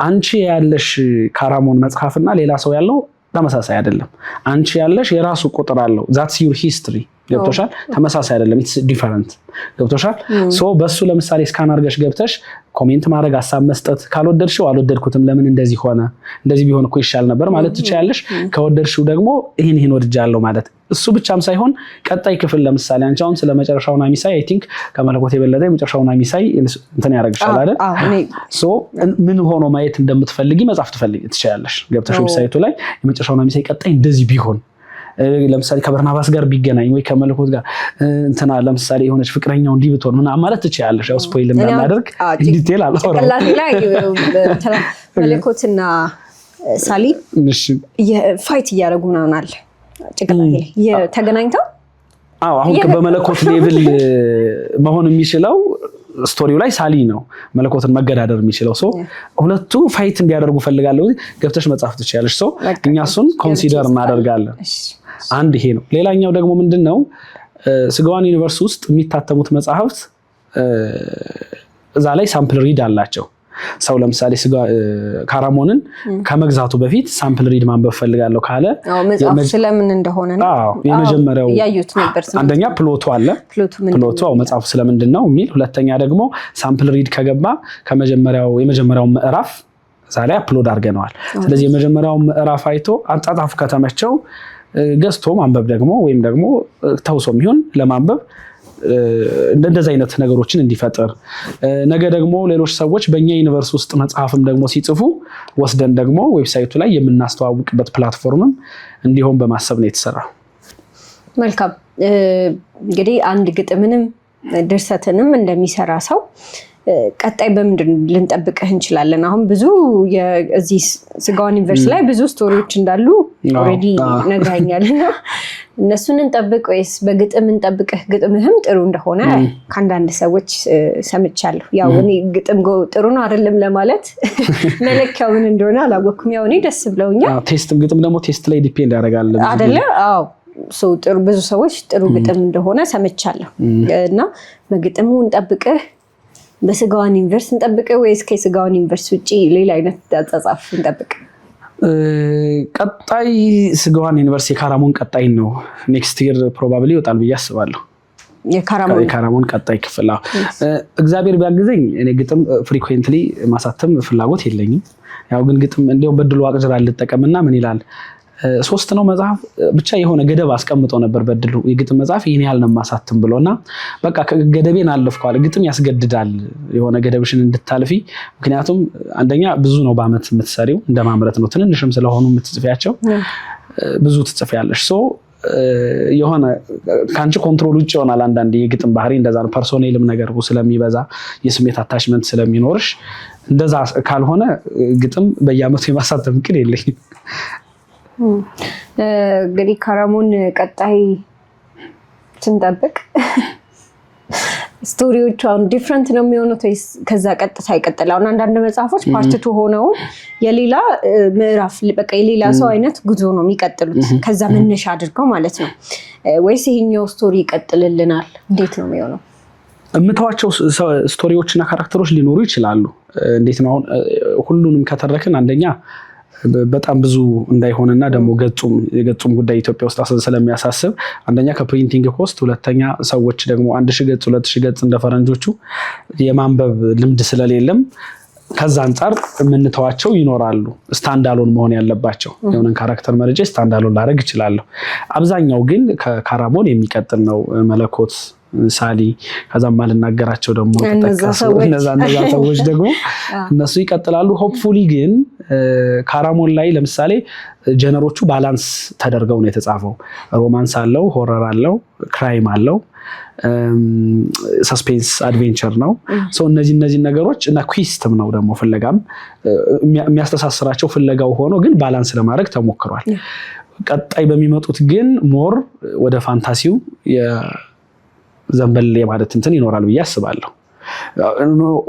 አንቺ ያለሽ ካራሞን መጽሐፍና ሌላ ሰው ያለው ተመሳሳይ አይደለም። አንቺ ያለሽ የራሱ ቁጥር አለው። that's your history ገብቶሻል? ተመሳሳይ አይደለም። it's different ገብቶሻል? በሱ ለምሳሌ ስካን አድርገሽ ገብተሽ ኮሜንት ማድረግ፣ ሐሳብ መስጠት፣ ካልወደድሽው አልወደድኩትም ለምን እንደዚህ ሆነ እንደዚህ ቢሆን እኮ ይሻል ነበር ማለት ትችያለሽ። ከወደድሽው ደግሞ ይሄን ወድጃለሁ ማለት። እሱ ብቻም ሳይሆን ቀጣይ ክፍል ለምሳሌ አንቺ አሁን ስለ መጨረሻው ናሚሳይ አይ ቲንክ ከመለኮት የበለጠ የመጨረሻው ናሚሳይ እንትን ያደርግሻል አይደል? ምን ሆኖ ማየት እንደምትፈልጊ መጻፍ ትችያለሽ። ገብተሽ ዌብሳይቱ ላይ የመጨረሻው ናሚሳይ ቀጣይ እንደዚህ ቢሆን ለምሳሌ ከበርናባስ ጋር ቢገናኝ ወይ ከመለኮት ጋር እንትና ለምሳሌ የሆነች ፍቅረኛው እንዲህ ብትሆን ምናምን ማለት ትችያለሽ። ያው ስፖይል እንዳናደርግ ዲቴል አላወራም። ላይ መለኮትና ሳሊ ፋይት እያደረጉ ምናምን ጭቅላት ላይ ተገናኝተው አሁን በመለኮት ሌቭል መሆን የሚችለው ስቶሪው ላይ ሳሊ ነው መለኮትን መገዳደር የሚችለው። ሁለቱ ፋይት እንዲያደርጉ ፈልጋለሁ። ገብተሽ መጻፍ ትችያለሽ። እኛ እሱን ኮንሲደር እናደርጋለን። አንድ ይሄ ነው። ሌላኛው ደግሞ ምንድነው ስጋዋን ዩኒቨርስ ውስጥ የሚታተሙት መጽሐፍት እዛ ላይ ሳምፕል ሪድ አላቸው። ሰው ለምሳሌ ካራሞንን ከመግዛቱ በፊት ሳምፕል ሪድ ማንበብ ፈልጋለሁ ካለ መጽሐፍ ስለምን እንደሆነ ነው የመጀመሪያው ያዩት ነበር። አንደኛ ፕሎቱ አለ። ፕሎቱ መጽሐፉ ስለምንድን ነው የሚል፣ ሁለተኛ ደግሞ ሳምፕል ሪድ ከገባ የመጀመሪያው ምዕራፍ እዛ ላይ አፕሎድ አድርገነዋል። ስለዚህ የመጀመሪያው ምዕራፍ አይቶ አጻጻፉ ከተመቸው ገዝቶ ማንበብ ደግሞ ወይም ደግሞ ተውሶም ይሁን ለማንበብ እንደዚህ አይነት ነገሮችን እንዲፈጠር ነገ ደግሞ ሌሎች ሰዎች በእኛ ዩኒቨርስ ውስጥ መጽሐፍም ደግሞ ሲጽፉ ወስደን ደግሞ ዌብሳይቱ ላይ የምናስተዋውቅበት ፕላትፎርምም እንዲሆን በማሰብ ነው የተሰራው። መልካም። እንግዲህ አንድ ግጥምንም ድርሰትንም እንደሚሰራ ሰው ቀጣይ በምንድን ልንጠብቅህ እንችላለን? አሁን ብዙ እዚህ ስጋዋን ዩኒቨርስ ላይ ብዙ ስቶሪዎች እንዳሉ ኦልሬዲ ነግረኸኛልና እነሱን እንጠብቅ ወይስ በግጥም እንጠብቅህ? ግጥምህም ጥሩ እንደሆነ ከአንዳንድ ሰዎች ሰምቻለሁ። ያው እኔ ግጥም ጥሩ ነው አይደለም ለማለት መለኪያው ምን እንደሆነ አላወኩም። ያው እኔ ደስ ብለውኛል። ግጥም ደግሞ ቴስት ላይ ዲፔንድ ያደርጋል አይደለ? አዎ ጥሩ ብዙ ሰዎች ጥሩ ግጥም እንደሆነ ሰምቻለሁ። እና በግጥሙ እንጠብቅህ በስጋዋን ዩኒቨርስ እንጠብቅህ ወይስ ከስጋዋን ዩኒቨርስ ውጪ ሌላ አይነት አጻጻፍ እንጠብቅ? ቀጣይ ስጋዋን ዩኒቨርስ የካራሞን ቀጣይ ነው። ኔክስት ይር ፕሮባብሊ ይወጣል ብዬ አስባለሁ። የካራሞን ቀጣይ ክፍል እግዚአብሔር ቢያግዘኝ እኔ ግጥም ፍሪኩዌንትሊ ማሳተም ፍላጎት የለኝም። ያው ግን ግጥም እንደው በድሉ አቅጅራ ልጠቀምና ምን ይላል 3 ነው መጽሐፍ ብቻ የሆነ ገደብ አስቀምጠው ነበር በድሉ የግጥም መጽሐፍ ይሄን ያህል ነው ማሳተም ብሎና በቃ ገደቤን አለፍኳል ግጥም ያስገድዳል የሆነ ገደብሽን እንድታልፊ ምክንያቱም አንደኛ ብዙ ነው በአመት የምትሰሪው እንደማምረት ነው ትንንሽም ስለሆኑ የምትጽፊያቸው ብዙ ትጽፊያለሽ የሆነ ካንቺ ኮንትሮል ውጭ ይሆናል አንዳንዴ የግጥም ባህሪ እንደዛ ነው ፐርሶኔልም ነገር ስለሚበዛ የስሜት አታችመንት ስለሚኖርሽ እንደዛ ካልሆነ ግጥም በየአመቱ የማሳተም እቅድ የለኝም እንግዲህ ካራሞን ቀጣይ ስንጠብቅ ስቶሪዎቹ አሁን ዲፈረንት ነው የሚሆኑት ወይስ ከዛ ቀጥታ ይቀጥላል አንዳንድ መጽሐፎች ፓርት 2 ሆነው የሌላ ምዕራፍ በቃ የሌላ ሰው አይነት ጉዞ ነው የሚቀጥሉት ከዛ መነሻ አድርገው ማለት ነው ወይስ ይሄኛው ስቶሪ ይቀጥልልናል እንዴት ነው የሚሆነው እምታዋቸው ስቶሪዎችና ካራክተሮች ሊኖሩ ይችላሉ እንዴት ነው ሁሉንም ከተረክን አንደኛ በጣም ብዙ እንዳይሆንና ደግሞ የገጹም ጉዳይ ኢትዮጵያ ውስጥ ስለሚያሳስብ አንደኛ ከፕሪንቲንግ ኮስት ሁለተኛ ሰዎች ደግሞ 1000 ገጽ 2000 ገጽ እንደፈረንጆቹ የማንበብ ልምድ ስለሌለም ከዛ አንፃር የምንተዋቸው ይኖራሉ ስታንዳሎን መሆን ያለባቸው የሆነን ካራክተር መርጬ ስታንዳሎን ላደርግ ይችላል አብዛኛው ግን ከካራሞን የሚቀጥል ነው መለኮት ሳሊ ከዛም ማልናገራቸው ደግሞ እነዛ ሰዎች ደግሞ እነሱ ይቀጥላሉ ሆፕፉሊ ግን ካራሞን ላይ ለምሳሌ ጀነሮቹ ባላንስ ተደርገው ነው የተጻፈው ሮማንስ አለው ሆረር አለው ክራይም አለው ሰስፔንስ አድቬንቸር ነው እነዚህ ነገሮች እና ኩዊስትም ነው ደግሞ ፍለጋም የሚያስተሳስራቸው ፍለጋው ሆኖ ግን ባላንስ ለማድረግ ተሞክሯል ቀጣይ በሚመጡት ግን ሞር ወደ ፋንታሲው ዘንበል ማለት እንትን ይኖራል ብዬ አስባለሁ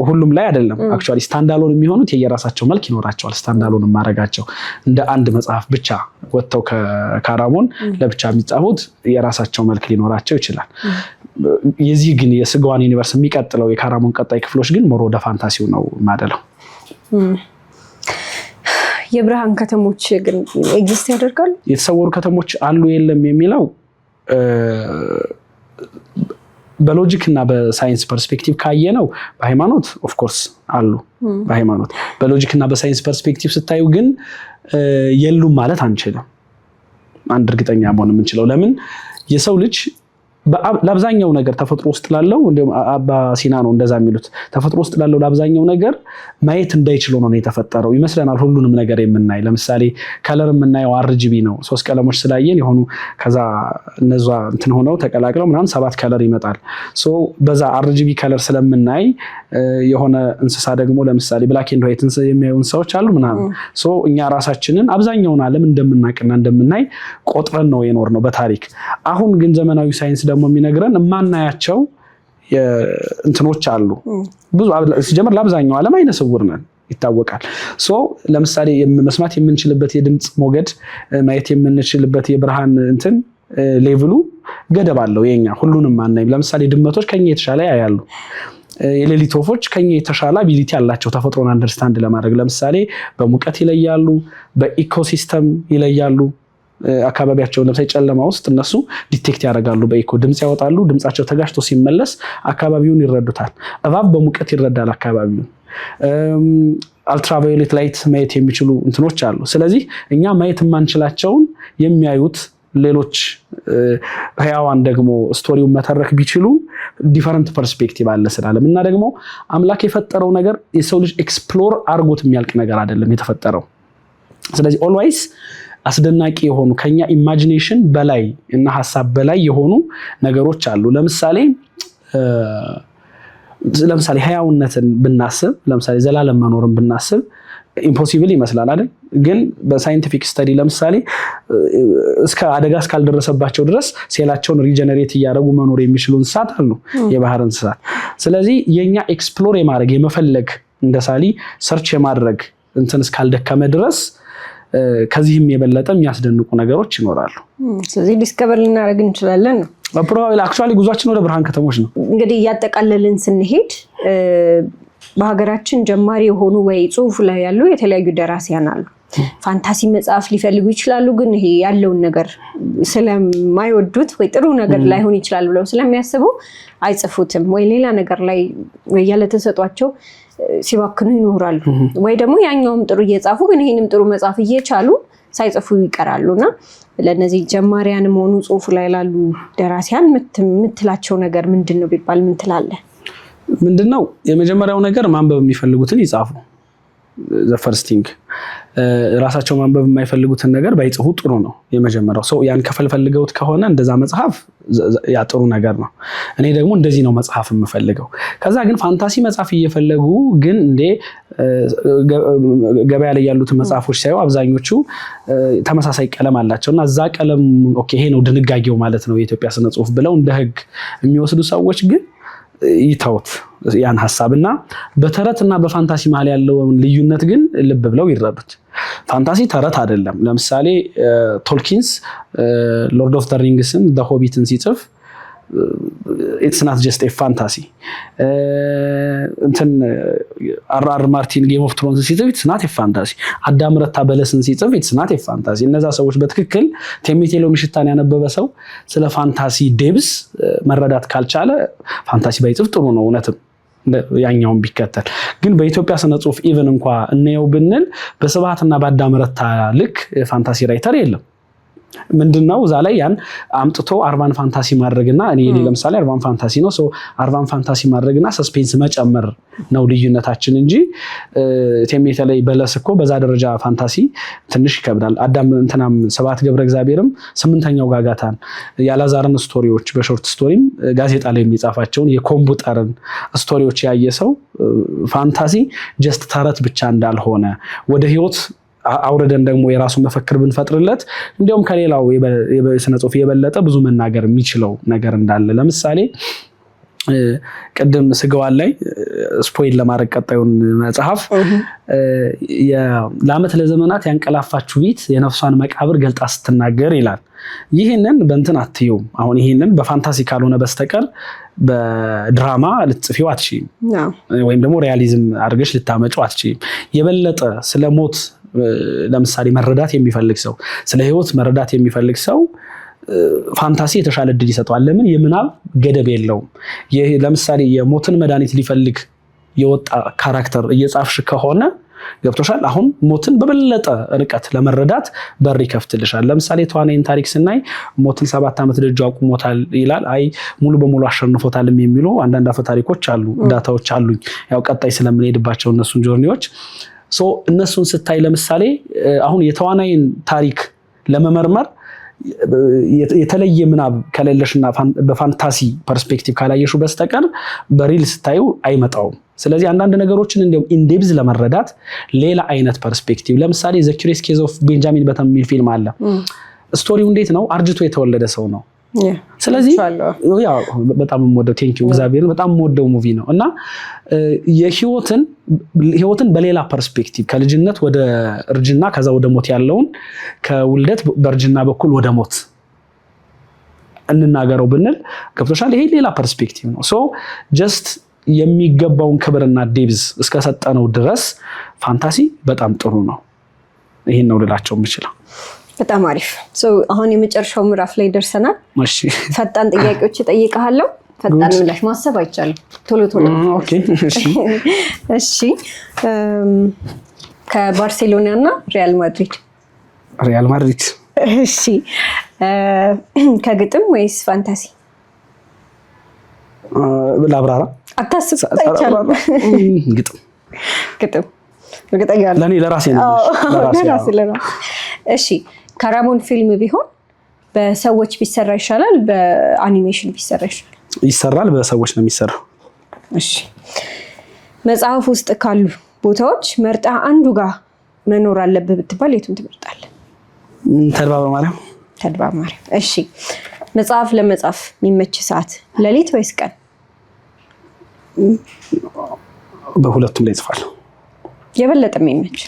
ሁሉም ላይ አይደለም አክቹአሊ ስታንዳሎን የሚሆኑት የየራሳቸው መልክ ይኖራቸዋል ስታንዳሎን ማረጋቸው እንደ አንድ መጽሐፍ ብቻ ወጥተው ከካራሞን ለብቻ የሚጻፉት የራሳቸው መልክ ሊኖራቸው ይችላል የዚህ ግን የስጋዋን ዩኒቨርስ የሚቀጥለው የካራሞን ቀጣይ ክፍሎች ግን ሞር ወደ ፋንታሲው ነው ማደለው የብርሃን ከተሞች ግን ኤግዚስት ያደርጋሉ የተሰወሩ ከተሞች አሉ የለም የሚለው በሎጂክ እና በሳይንስ ፐርስፔክቲቭ ካየ ነው በሃይማኖት ኦፍ ኮርስ አሉ በሃይማኖት በሎጂክ እና በሳይንስ ፐርስፔክቲቭ ስታዩ ግን የሉም ማለት አንችልም አንድ እርግጠኛ መሆን የምንችለው ለምን የሰው ልጅ ለአብዛኛው ነገር ተፈጥሮ ውስጥ ላለው እንደም አባ ሲና ነው እንደዛ የሚሉት ተፈጥሮ ውስጥ ላለው ለአብዛኛው ነገር ማየት እንዳይችለው ነው የተፈጠረው ይመስለናል ሁሉንም ነገር የምናይ ለምሳሌ ከለር የምናየው RGB ነው 3 ቀለሞች ስላየን የሆኑ ከዛ እነዛ እንትን ሆነው ተቀላቅለው ምናምን 7 ከለር ይመጣል በዛ RGB ከለር ስለምናይ የሆነ እንስሳ ደግሞ ለምሳሌ ብላክ ኤንድ ዋይት የሚያዩ እንስሳዎች አሉ ምናምን እኛ ራሳችንን አብዛኛውን ዓለም እንደምናቀና እንደምናይ ቆጥረን ነው የኖር ነው በታሪክ አሁን ግን ዘመናዊ ሳይንስ ደግሞ የሚነግረን ማናያቸው እንትኖች አሉ ብዙ ሲጀምር ለአብዛኛው ዓለም አይነ ስውር ነን ይታወቃል ለምሳሌ መስማት የምንችልበት የድምጽ ሞገድ ማየት የምንችልበት የብርሃን እንትን ሌቭሉ ገደብ አለው የኛ ሁሉንም ማናይም ለምሳሌ ድመቶች ከኛ የተሻለ ያያሉ የሌሊት ወፎች ከኛ የተሻለ አቢሊቲ አላቸው ተፈጥሮን አንደርስታንድ ለማድረግ ለምሳሌ በሙቀት ይለያሉ በኢኮሲስተም ይለያሉ አካባቢያቸው ለምሳሌ ጨለማ ውስጥ እነሱ ዲቴክት ያደርጋሉ በኢኮ ድምጽ ያወጣሉ ድምጻቸው ተጋሽቶ ሲመለስ አካባቢውን ይረዱታል እባብ በሙቀት ይረዳል አካባቢውን አልትራቫዮሌት ላይት ማየት የሚችሉ እንትኖች አሉ ስለዚህ እኛ ማየት ማንችላቸውን የሚያዩት ሌሎች ህያዋን ደግሞ ስቶሪውን መተረክ ቢችሉ ዲፈረንት ፐርስፔክቲቭ አለ ስላለም እና ደግሞ አምላክ የፈጠረው ነገር የሰው ልጅ ኤክስፕሎር አርጎት የሚያልቅ ነገር አይደለም የተፈጠረው ስለዚህ ኦልዌይስ አስደናቂ የሆኑ ከኛ ኢማጂኔሽን በላይ እና ሐሳብ በላይ የሆኑ ነገሮች አሉ ለምሳሌ ህያውነትን ብናስብ ለምሳሌ ዘላለም መኖርን ብናስብ ኢምፖሲብል ይመስላል አይደል ግን በሳይንቲፊክ ስተዲ ለምሳሌ እስከ አደጋ እስካልደረሰባቸው ድረስ ሴላቸውን ሪጀነሬት ያደርጉ መኖር የሚችሉ እንስሳት አሉ የባህር እንስሳት ስለዚህ የኛ ኤክስፕሎር የማድረግ የመፈለግ እንደሳሊ ሰርች የማድረግ እንትን እስካልደከመ ድረስ ከዚህም የበለጠ የሚያስደንቁ ነገሮች ይኖራሉ ስለዚህ ዲስከቨር ልናደርግ እንችላለን በፕሮባቢሊ አክቹአሊ ጉዟችን ወደ ብርሃን ከተሞች ነው እንግዲህ ያጠቃለልን ስንሄድ በሀገራችን ጀማሪ የሆኑ ወይ ጽሁፍ ላይ ያሉ የተለያዩ ደራሲያን አሉ ፋንታሲ መጽሐፍ ሊፈልጉ ይችላሉ ግን ይሄ ያለውን ነገር ስለማይወዱት ወይ ጥሩ ነገር ላይሆን ይችላል ብለው ስለሚያስቡ አይጽፉትም ወይ ሌላ ነገር ላይ ያለ ተሰጧቸው ሲባክኑ ይኖራሉ ወይ ደግሞ ያኛውም ጥሩ እየጻፉ ግን ይሄንም ጥሩ መጽሐፍ እየቻሉ ሳይጽፉ ይቀራሉና ለነዚህ ጀማሪያንም ሆኑ ጽሁፉ ላይ ላሉ ደራሲያን የምትላቸው ነገር ምንድነው ቢባል ምን ትላለህ? ምንድነው የመጀመሪያው ነገር ማንበብ የሚፈልጉትን ይጻፉ። the first thing ራሳቸው ማንበብ የማይፈልጉትን ነገር ባይጽፉ ጥሩ ነው የመጀመሪያው። ሰው ያን ከፈልፈልገውት ከሆነ እንደዛ መጽሐፍ ያ ጥሩ ነገር ነው። እኔ ደግሞ እንደዚህ ነው መጽሐፍ የምፈልገው። ከዛ ግን ፋንታሲ መጽሐፍ እየፈለጉ ግን እንዴ ገበያ ላይ ያሉትን መጽሐፎች ሳይው አብዛኞቹ ተመሳሳይ ቀለም አላቸውና እዛ ቀለም ኦኬ ይሄ ነው ድንጋጌው ማለት ነው የኢትዮጵያ ስነ ጽሁፍ ብለው እንደ ህግ የሚወስዱ ሰዎች ግን ይተውት ያን ሐሳብና በተረትና በፋንታሲ መሃል ያለውን ልዩነት ግን ልብ ብለው ይረዱት። ፋንታሲ ተረት አይደለም። ለምሳሌ ቶልኪንስ ሎርድ ኦፍ ዘ ሪንግስን ዘ ሆቢትን ሲጽፍ it's not just a fantasy እንትን አር ማርቲን ጌም ኦፍ ትሮንስ ሲጽፍ it's not a fantasy አዳም ረታ በለስን ሲጽፍ it's not a fantasy እነዛ ሰዎች በትክክል ቴሜቴሎ ምሽታን ያነበበ ሰው ስለ ፋንታሲ ዴብስ መረዳት ካልቻለ ፋንታሲ ባይጽፍ ጥሩ ነው እውነትም ያኛውን ቢከተል። ግን በኢትዮጵያ ስነ ጽሁፍ ኢቭን እንኳን እንየው ብንል በስብሐትና በአዳም ረታ ልክ ፋንታሲ ራይተር የለም። ምንድነው እዛ ላይ ያን አምጥቶ አርባን ፋንታሲ ማድረግና እኔ ለምሳሌ አርባን ፋንታሲ ነው ሶ አርባን ፋንታሲ ማድረግና ሰስፔንስ መጨመር ነው ልዩነታችን እንጂ ቴሜቴ ላይ በለስ እኮ በዛ ደረጃ ፋንታሲ ትንሽ ይከብዳል። አዳም እንትናም ስብሐት ገብረ እግዚአብሔርም ስምንተኛው ጋጋታን ያላዛርን ስቶሪዎች በሾርት ስቶሪም ጋዜጣ ላይ የሚጻፋቸውን የኮምቡጠርን ስቶሪዎች ያየ ሰው ፋንታሲ ጀስት ተረት ብቻ እንዳልሆነ ወደ ህይወት አውረደን ደግሞ የራሱ መፈክር ብንፈጥርለት እንዲያውም ከሌላው የስነ ጽሁፍ የበለጠ ብዙ መናገር የሚችለው ነገር እንዳለ ለምሳሌ ቀደም ስገዋል ላይ ስፖይል ለማድረግ ቀጣዩን መጽሐፍ ለዓመት ለዘመናት ያንቀላፋችሁ ቤት የነፍሷን መቃብር ገልጣ ስትናገር ይላል። ይሄንን በእንትን አትዩም። አሁን ይሄንን በፋንታሲ ካልሆነ በስተቀር በድራማ ልትጽፊው አትችይም ወይም ደግሞ ሪያሊዝም አድርገሽ ልታመጪው አትችይም። የበለጠ ስለሞት ለምሳሌ መረዳት የሚፈልግ ሰው ስለ ህይወት መረዳት የሚፈልግ ሰው ፋንታሲ የተሻለ እድል ይሰጠዋል። ለምን የምናብ ገደብ የለውም። ለምሳሌ የሞትን መድኃኒት ሊፈልግ የወጣ ካራክተር እየጻፍሽ ከሆነ ገብቶሻል። አሁን ሞትን በበለጠ ርቀት ለመረዳት በር ይከፍትልሻል። ለምሳሌ ተዋናይን ታሪክ ስናይ ሞትን 7 ዓመት ደጅ አቁሞታል ይላል። አይ ሙሉ በሙሉ አሸንፎታልም የሚሉ አንዳንድ አፈ ታሪኮች አሉ፣ ዳታዎች አሉኝ። ያው ቀጣይ ስለምንሄድባቸው እነሱን ጆርኒዎች ሶ እነሱን ስታይ ለምሳሌ አሁን የተዋናይን ታሪክ ለመመርመር የተለየ ምናብ ከሌለሽና በፋንታሲ ፐርስፔክቲቭ ካላየሽው በስተቀር በሪል ስታዩ አይመጣውም። ስለዚህ አንዳንድ ነገሮችን እንደው ኢንዴፕዝ ለመረዳት ሌላ አይነት ፐርስፔክቲቭ ለምሳሌ ዘ ኩሪየስ ኬዝ ኦፍ ቤንጃሚን በተን የሚል ፊልም አለ። ስቶሪው እንዴት ነው? አርጅቶ የተወለደ ሰው ነው። ስለዚህ ያው በጣም ወደው ቴንኪው እግዚአብሔር በጣም ወደው ሙቪ ነው እና ህይወትን በሌላ ፐርስፔክቲቭ ከልጅነት ወደ እርጅና ከዛ ወደ ሞት ያለውን ከውልደት በእርጅና በኩል ወደ ሞት እንናገረው ብንል ገብቶሻል። ይሄ ሌላ ፐርስፔክቲቭ ነው። ሶ ጀስት የሚገባውን ክብርና ዴብዝ እስከሰጠነው ድረስ ፋንታሲ በጣም ጥሩ ነው። ይሄን ነው ልላቸው የምችለው። በጣም አሪፍ። አሁን የመጨረሻው ምዕራፍ ላይ ደርሰናል። እሺ ፈጣን ጥያቄዎች እጠይቅሃለሁ። ፈጣን ምላሽ ማሰብ አይቻልም። ቶሎ ኦኬ እሺ ከባርሴሎና እና ሪያል ማድሪድ እሺ ከግጥም ወይስ ፋንታሲ? ላብራራ አታስብ አይቻልም። ግጥም እርግጠኛ ነኝ ለኔ ለራሴ ነው ለራሴ እሺ ካራሞን ፊልም ቢሆን በሰዎች ቢሰራ ይሻላል በአኒሜሽን ቢሰራ ይሰራል? በሰዎች ነው የሚሰራው። እሺ መጽሐፍ ውስጥ ካሉ ቦታዎች መርጣ አንዱ ጋር መኖር አለብህ ብትባል የቱን ትመርጣለህ? ተድባ በማርያም እሺ መጽሐፍ ለመጻፍ የሚመች ሰዓት ሌሊት ወይስ ቀን? በሁለቱም ላይ እጽፋለሁ። የበለጠ የሚመች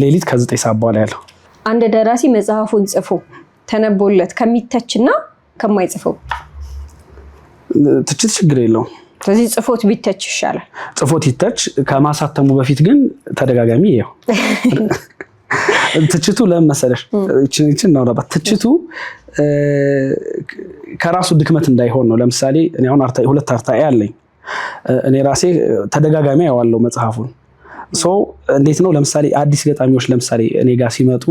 ሌሊት ከ9 ሰዓት በኋላ ያለው። አንድ ደራሲ መጽሐፉን ጽፎ ተነቦለት ከሚተችና ከማይጽፈው ትችት ችግር የለውም። ስለዚህ ጽፎት ቢተች ይሻላል። ጽፎት ይተች ከማሳተሙ በፊት ግን ተደጋጋሚ ይሄው ትችቱ ለምን መሰለሽ እቺን ነው ለባት ትችቱ ከራሱ ድክመት እንዳይሆን ነው። ለምሳሌ እኔ አሁን ሁለት አርታኢ አለኝ። እኔ ራሴ ተደጋጋሚ ያዋለው መጽሐፉን እንዴት ነው ለምሳሌ አዲስ ገጣሚዎች ለምሳሌ እኔ ጋር ሲመጡ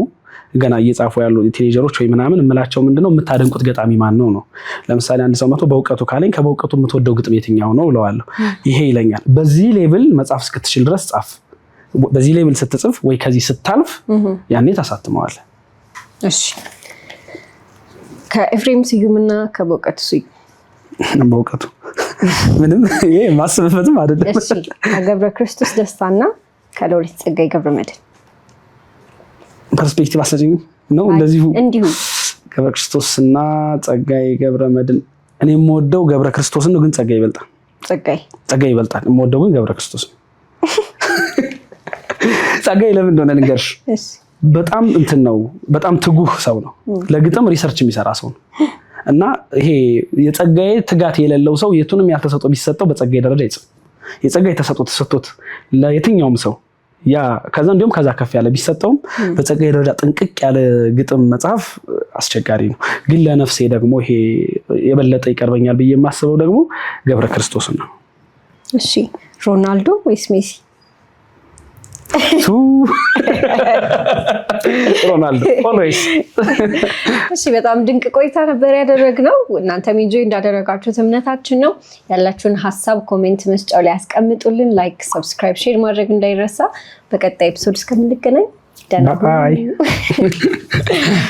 ገና እየጻፉ ያሉ ቲኔጀሮች ወይ ምናምን እምላቸው ምንድነው የምታደንቁት ገጣሚ ማን ነው ነው። ለምሳሌ አንድ ሰው መጥቶ በእውቀቱ ካለኝ ከበእውቀቱ የምትወደው ግጥም የትኛው ነው እለዋለሁ። ይሄ ይለኛል። በዚህ ሌቭል መጻፍ እስክትችል ድረስ ጻፍ። በዚህ ሌቭል ስትጽፍ ወይ ከዚህ ስታልፍ ያኔ ታሳትመዋለህ። እሺ ከኤፍሬም ስዩምና ከበእውቀቱ ስዩም በእውቀቱ ምንም ይሄ ማስበበትም አይደለም። እሺ ከገብረ ክርስቶስ ደስታና ከሎሬት ጸጋዬ ገብረመድህን ፐርስፔክቲቭ አሰጭኝ ነው እንደዚሁ እንዲሁ ገብረ ክርስቶስና ጸጋዬ ገብረመድህን እኔ የምወደው ገብረ ክርስቶስን ነው፣ ግን ጸጋዬ ይበልጣል። ጸጋዬ ይበልጣል። የምወደው ግን ገብረ ክርስቶስ ነው። ጸጋዬ ለምን እንደሆነ ልንገርሽ። በጣም እንትን ነው፣ በጣም ትጉህ ሰው ነው። ለግጥም ሪሰርች የሚሰራ ሰው ነው። እና ይሄ የጸጋዬ ትጋት የሌለው ሰው የቱንም ያልተሰጠው ቢሰጠው በጸጋዬ ደረጃ ይጽፍ። የጸጋዬ ተሰጥቶት ለየትኛውም ሰው ያ ከዛ እንዲሁም ከዛ ከፍ ያለ ቢሰጠውም በጸጋዬ ደረጃ ጥንቅቅ ያለ ግጥም መጽሐፍ አስቸጋሪ ነው። ግን ለነፍሴ ደግሞ ይሄ የበለጠ ይቀርበኛል ብዬ የማስበው ደግሞ ገብረ ክርስቶስ ነው። እሺ ሮናልዶ ወይስ ሜሲ? ሮናልዶ ኦልዌይስ። እሺ በጣም ድንቅ ቆይታ ነበር ያደረግነው። እናንተም ኢንጆይ እንዳደረጋችሁት እምነታችን ነው። ያላችሁን ሀሳብ ኮሜንት መስጫው ላይ አስቀምጡልን። ላይክ፣ ሰብስክራይብ፣ ሼር ማድረግ እንዳይረሳ። በቀጣይ ኤፒሶድ እስከምንገናኝ ደህና ሁኑ።